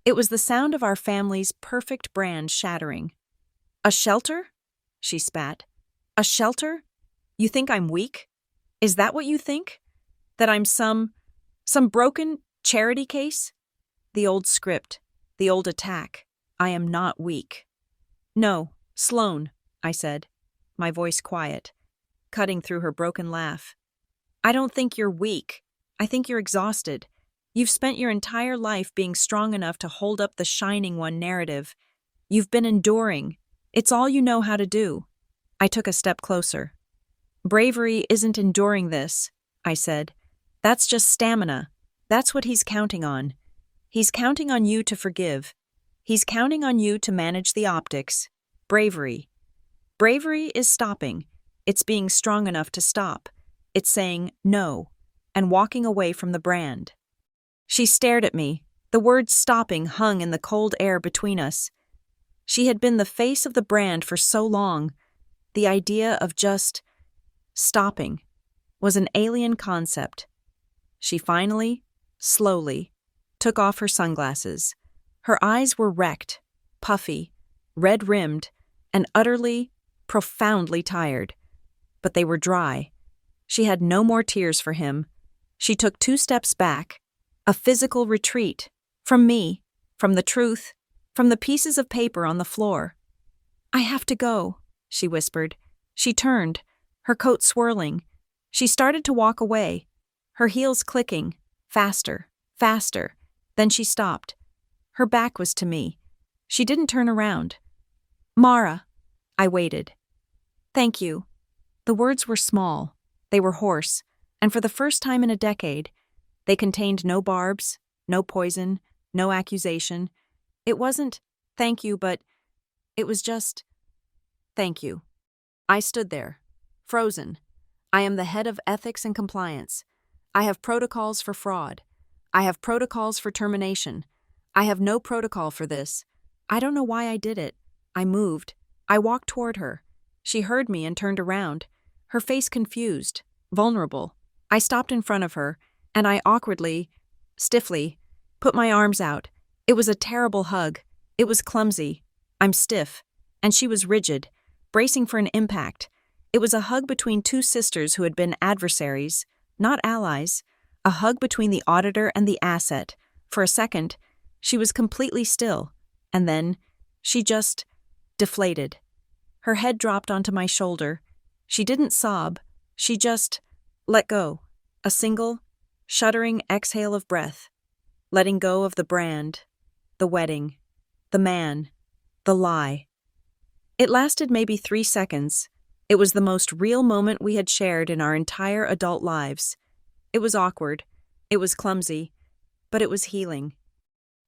It was the sound of our family's perfect brand shattering. A shelter? She spat. A shelter? You think I'm weak? Is that what you think? That I'm some broken charity case? The old script, the old attack. I am not weak. No, Sloane, I said, my voice quiet, cutting through her broken laugh. I don't think you're weak. I think you're exhausted. You've spent your entire life being strong enough to hold up the shining one narrative. You've been enduring. It's all you know how to do. I took a step closer. Bravery isn't enduring this, I said. That's just stamina. That's what he's counting on. He's counting on you to forgive. He's counting on you to manage the optics. Bravery. Bravery is stopping. It's being strong enough to stop. It's saying no and walking away from the brand. She stared at me. The word stopping hung in the cold air between us. She had been the face of the brand for so long. The idea of just stopping was an alien concept. She finally, slowly, took off her sunglasses. Her eyes were wrecked, puffy, red-rimmed, and utterly, profoundly tired. But they were dry. She had no more tears for him. She took 2 steps back, a physical retreat, from me, from the truth, from the pieces of paper on the floor. I have to go, she whispered. She turned, her coat swirling. She started to walk away. her heels clicking, faster, faster. Then she stopped. Her back was to me. She didn't turn around. Mara. I waited. Thank you. The words were small. They were hoarse, and for the first time in a decade, they contained no barbs, no poison, no accusation. It wasn't, thank you, but it was just, thank you. I stood there, frozen. I am the head of ethics and compliance. I have protocols for fraud. I have protocols for termination. I have no protocol for this. I don't know why I did it. I moved. I walked toward her. She heard me and turned around, her face confused, vulnerable. I stopped in front of her, and I awkwardly, stiffly, put my arms out. It was a terrible hug. It was clumsy. I'm stiff. And she was rigid, bracing for an impact. It was a hug between two sisters who had been adversaries, not allies. A hug between the auditor and the asset. For a second, she was completely still. And then, she just deflated. Her head dropped onto my shoulder. She didn't sob. She just let go. A single, shuddering exhale of breath. Letting go of the brand, the wedding, the man, the lie. It lasted maybe 3 seconds. It was the most real moment we had shared in our entire adult lives. It was awkward. It was clumsy. But it was healing.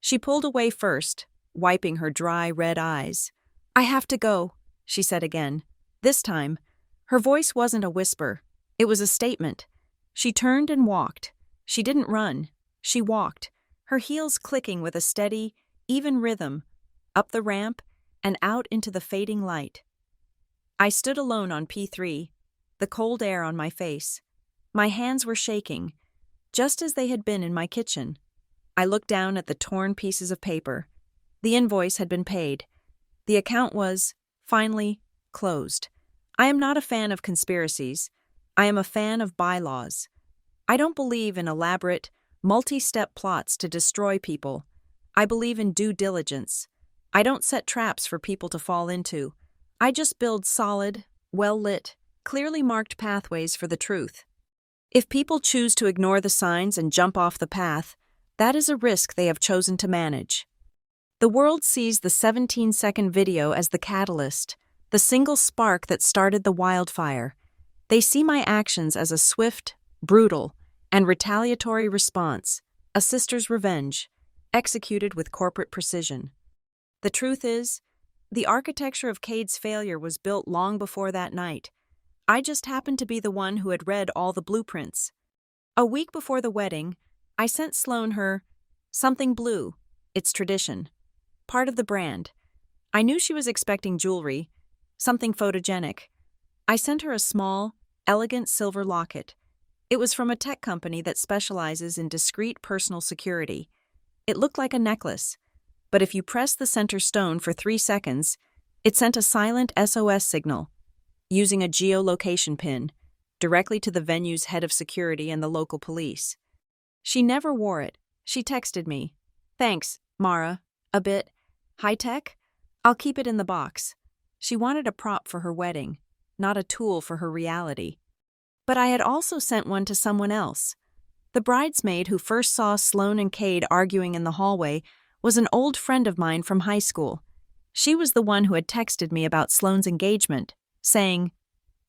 She pulled away first, wiping her dry, red eyes. I have to go, she said again. This time, her voice wasn't a whisper. It was a statement. She turned and walked. She didn't run. She walked, her heels clicking with a steady, even rhythm, up the ramp and out into the fading light. I stood alone on P3, the cold air on my face. My hands were shaking, just as they had been in my kitchen. I looked down at the torn pieces of paper. The invoice had been paid. The account was, finally, closed. I am not a fan of conspiracies. I am a fan of bylaws. I don't believe in elaborate, multi-step plots to destroy people. I believe in due diligence. I don't set traps for people to fall into. I just build solid, well-lit, clearly marked pathways for the truth. If people choose to ignore the signs and jump off the path, that is a risk they have chosen to manage. The world sees the 17-second video as the catalyst, the single spark that started the wildfire. They see my actions as a swift, brutal, and retaliatory response, a sister's revenge, executed with corporate precision. The truth is, the architecture of Cade's failure was built long before that night. I just happened to be the one who had read all the blueprints. A week before the wedding, I sent Sloane her something blue, its tradition, part of the brand. I knew she was expecting jewelry, something photogenic. I sent her a small, elegant silver locket. It was from a tech company that specializes in discreet personal security. It looked like a necklace, but if you pressed the center stone for 3 seconds, it sent a silent SOS signal, using a geolocation pin, directly to the venue's head of security and the local police. She never wore it. She texted me, "Thanks, Mara. A bit high-tech? I'll keep it in the box." She wanted a prop for her wedding, not a tool for her reality. But I had also sent one to someone else. The bridesmaid who first saw Sloane and Cade arguing in the hallway was an old friend of mine from high school. She was the one who had texted me about Sloane's engagement, saying,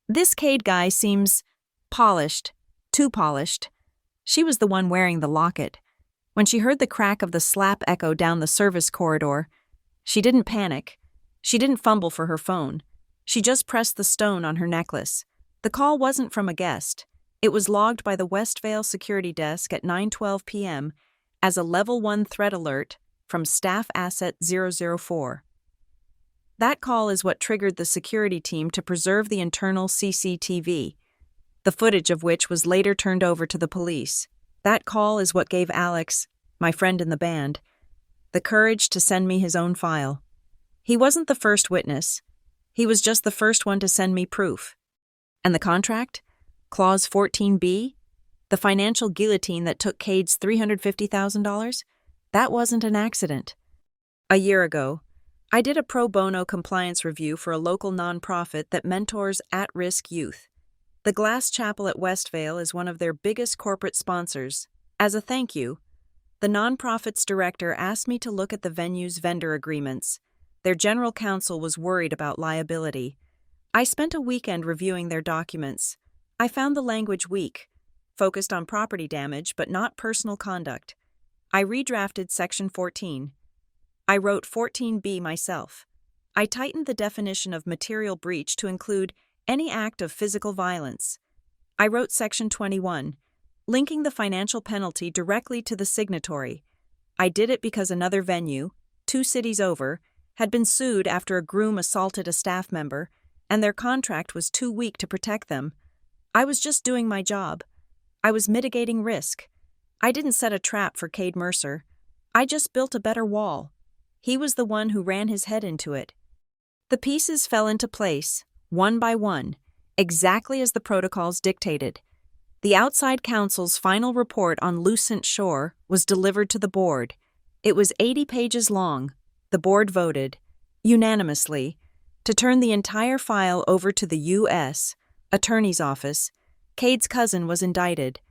"This Cade guy seems polished, too polished." She was the one wearing the locket. When she heard the crack of the slap echo down the service corridor, she didn't panic. She didn't fumble for her phone. She just pressed the stone on her necklace. The call wasn't from a guest. It was logged by the Westvale security desk at 9:12 p.m. as a Level 1 threat alert from Staff Asset 004. That call is what triggered the security team to preserve the internal CCTV, the footage of which was later turned over to the police. That call is what gave Alex, my friend in the band, the courage to send me his own file. He wasn't the first witness. He was just the first one to send me proof. And the contract? Clause 14B? The financial guillotine that took Cade's $350,000? That wasn't an accident. A year ago, I did a pro bono compliance review for a local nonprofit that mentors at-risk youth. The Glass Chapel at Westvale is one of their biggest corporate sponsors. As a thank you, the nonprofit's director asked me to look at the venue's vendor agreements. Their general counsel was worried about liability. I spent a weekend reviewing their documents. I found the language weak, focused on property damage but not personal conduct. I redrafted Section 14. I wrote 14B myself. I tightened the definition of material breach to include any act of physical violence. I wrote Section 21, linking the financial penalty directly to the signatory. I did it because another venue, 2 cities over, had been sued after a groom assaulted a staff member, and their contract was too weak to protect them. I was just doing my job. I was mitigating risk. I didn't set a trap for Cade Mercer. I just built a better wall. He was the one who ran his head into it. The pieces fell into place, one by one, exactly as the protocols dictated. The outside counsel's final report on Lucent Shore was delivered to the board. It was 80 pages long. The board voted, unanimously, to turn the entire file over to the U.S. Attorney's Office. Cade's cousin was indicted.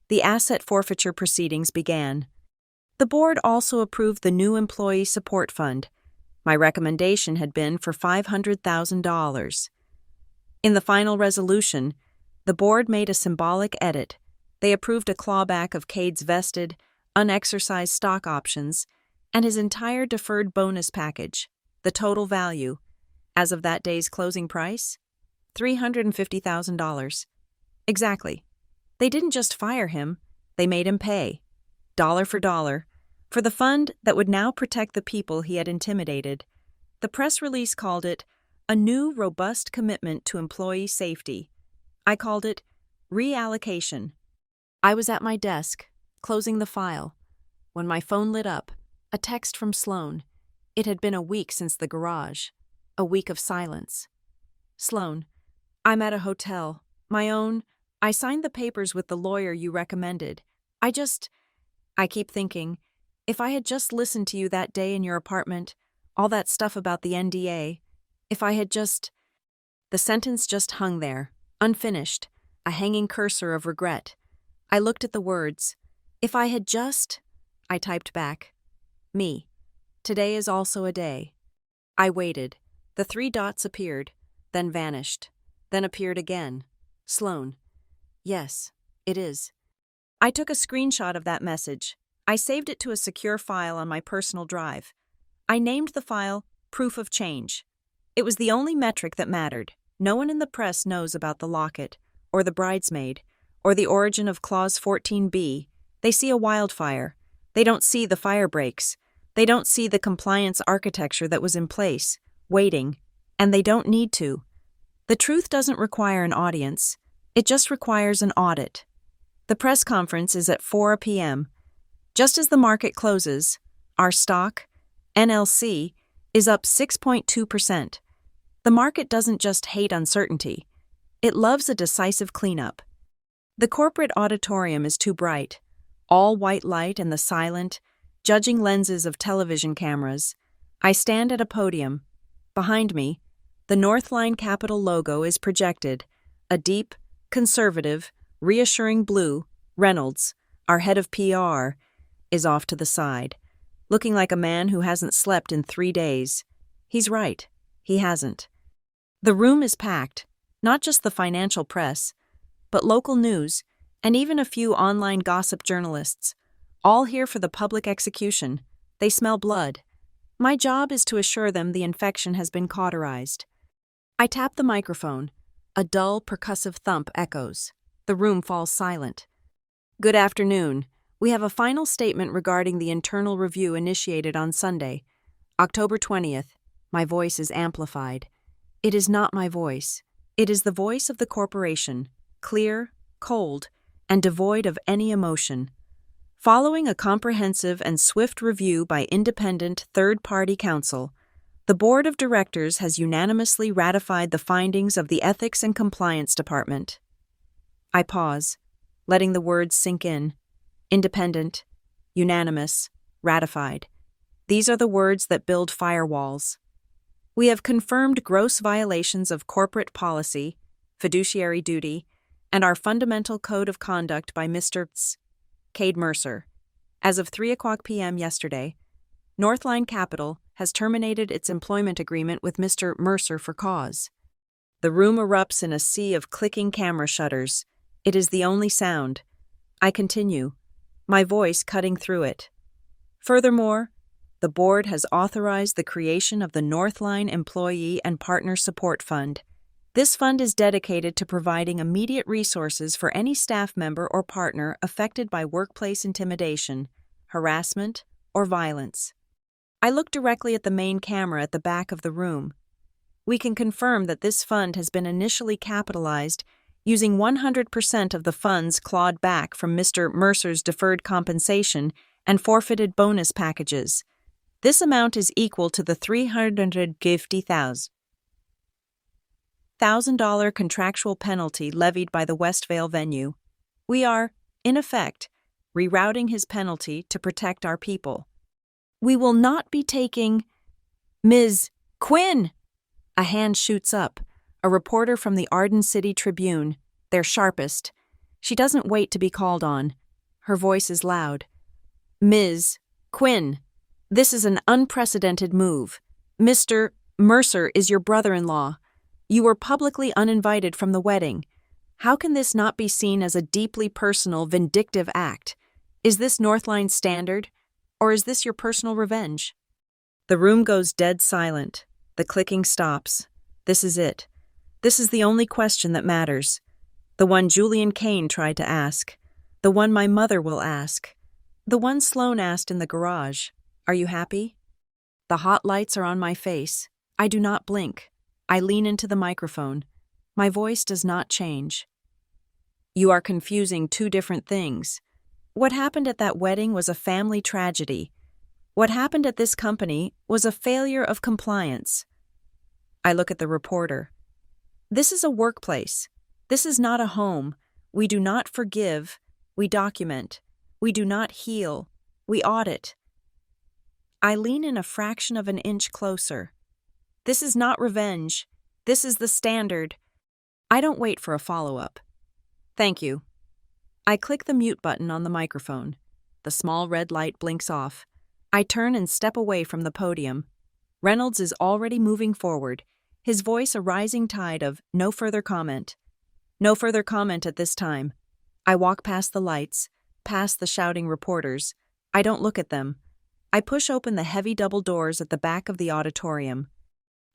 The asset forfeiture proceedings began. The board also approved the new Employee Support Fund. My recommendation had been for $500,000. In the final resolution, the board made a symbolic edit. They approved a clawback of Cade's vested, unexercised stock options and his entire deferred bonus package. The total value, as of that day's closing price, $350,000. Exactly. They didn't just fire him, they made him pay, dollar for the fund that would now protect the people he had intimidated. The press release called it a new, robust commitment to employee safety. I called it reallocation. I was at my desk, closing the file, when my phone lit up, a text from Sloan. It had been a week since the garage, a week of silence. Sloan, I'm at a hotel, my own. I signed the papers with the lawyer you recommended. I keep thinking, if I had just listened to you that day in your apartment, all that stuff about the NDA, if I had just... The sentence just hung there, unfinished, a hanging cursor of regret. I looked at the words. If I had just... I typed back. Me. Today is also a day. I waited. The 3 dots appeared, then vanished, then appeared again. Sloan. Yes, it is. I took a screenshot of that message. I saved it to a secure file on my personal drive. I named the file Proof of Change. It was the only metric that mattered. No one in the press knows about the locket, or the bridesmaid, or the origin of Clause 14B. They see a wildfire. They don't see the fire breaks. They don't see the compliance architecture that was in place, waiting, and they don't need to. The truth doesn't require an audience. It just requires an audit. The press conference is at 4 p.m. Just as the market closes, our stock, NLC, is up 6.2%. The market doesn't just hate uncertainty. It loves a decisive cleanup. The corporate auditorium is too bright. All white light and the silent, judging lenses of television cameras. I stand at a podium. Behind me, the Northline Capital logo is projected, a deep, conservative, reassuring blue. Reynolds, our head of PR, is off to the side, looking like a man who hasn't slept in 3 days. He's right, he hasn't. The room is packed, not just the financial press, but local news, and even a few online gossip journalists, all here for the public execution. They smell blood. My job is to assure them the infection has been cauterized. I tap the microphone. A dull, percussive thump echoes. The room falls silent. Good afternoon. We have a final statement regarding the internal review initiated on Sunday, October 20th. My voice is amplified. It is not my voice. It is the voice of the corporation, clear, cold, and devoid of any emotion. Following a comprehensive and swift review by independent third-party counsel, the Board of Directors has unanimously ratified the findings of the Ethics and Compliance Department. I pause, letting the words sink in. Independent, unanimous, ratified. These are the words that build firewalls. We have confirmed gross violations of corporate policy, fiduciary duty, and our fundamental code of conduct by Mr. Cade Mercer. As of 3:00 p.m. yesterday, Northline Capital has terminated its employment agreement with Mr. Mercer for cause. The room erupts in a sea of clicking camera shutters. It is the only sound. I continue, my voice cutting through it. Furthermore, the board has authorized the creation of the Northline Employee and Partner Support Fund. This fund is dedicated to providing immediate resources for any staff member or partner affected by workplace intimidation, harassment, or violence. I look directly at the main camera at the back of the room. We can confirm that this fund has been initially capitalized using 100% of the funds clawed back from Mr. Mercer's deferred compensation and forfeited bonus packages. This amount is equal to the $350,000 contractual penalty levied by the Westvale venue. We are, in effect, rerouting his penalty to protect our people. We will not be taking Ms. Quinn! A hand shoots up, a reporter from the Arden City Tribune, their sharpest. She doesn't wait to be called on. Her voice is loud. Ms. Quinn, this is an unprecedented move. Mr. Mercer is your brother-in-law. You were publicly uninvited from the wedding. How can this not be seen as a deeply personal, vindictive act? Is this Northline standard, or is this your personal revenge? The room goes dead silent. The clicking stops. This is it. This is the only question that matters. The one Julian Kane tried to ask. The one my mother will ask. The one Sloane asked in the garage. Are you happy? The hot lights are on my face. I do not blink. I lean into the microphone. My voice does not change. You are confusing two different things. What happened at that wedding was a family tragedy. What happened at this company was a failure of compliance. I look at the reporter. This is a workplace. This is not a home. We do not forgive. We document. We do not heal. We audit. I lean in a fraction of an inch closer. This is not revenge. This is the standard. I don't wait for a follow-up. Thank you. I click the mute button on the microphone. The small red light blinks off. I turn and step away from the podium. Reynolds is already moving forward, his voice a rising tide of no further comment. No further comment at this time. I walk past the lights, past the shouting reporters. I don't look at them. I push open the heavy double doors at the back of the auditorium.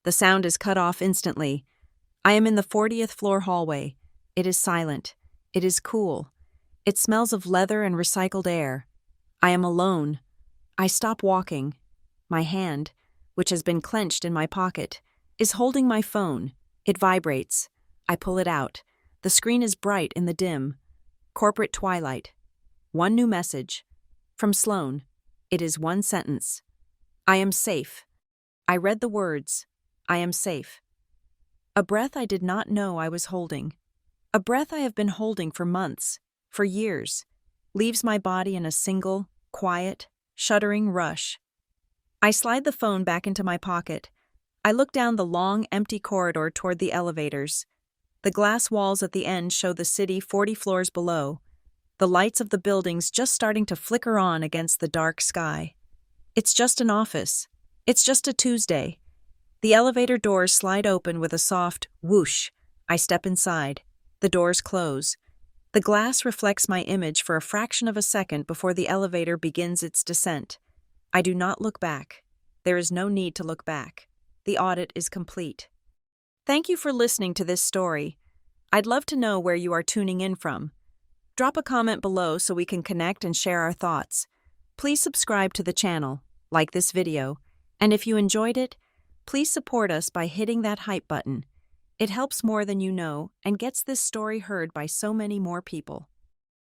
The sound is cut off instantly. I am in the 40th floor hallway. It is silent. It is cool. It smells of leather and recycled air. I am alone. I stop walking. My hand, which has been clenched in my pocket, is holding my phone. It vibrates. I pull it out. The screen is bright in the dim. Corporate twilight. One new message. From Sloane. It is one sentence. I am safe. I read the words. I am safe. A breath I did not know I was holding. A breath I have been holding for months, for years, leaves my body in a single, quiet, shuddering rush. I slide the phone back into my pocket. I look down the long, empty corridor toward the elevators. The glass walls at the end show the city 40 floors below, the lights of the buildings just starting to flicker on against the dark sky. It's just an office. It's just a Tuesday. The elevator doors slide open with a soft whoosh. I step inside. The doors close. The glass reflects my image for a fraction of a second before the elevator begins its descent. I do not look back. There is no need to look back. The audit is complete. Thank you for listening to this story. I'd love to know where you are tuning in from. Drop a comment below so we can connect and share our thoughts. Please subscribe to the channel, like this video, and if you enjoyed it, please support us by hitting that hype button. It helps more than you know and gets this story heard by so many more people.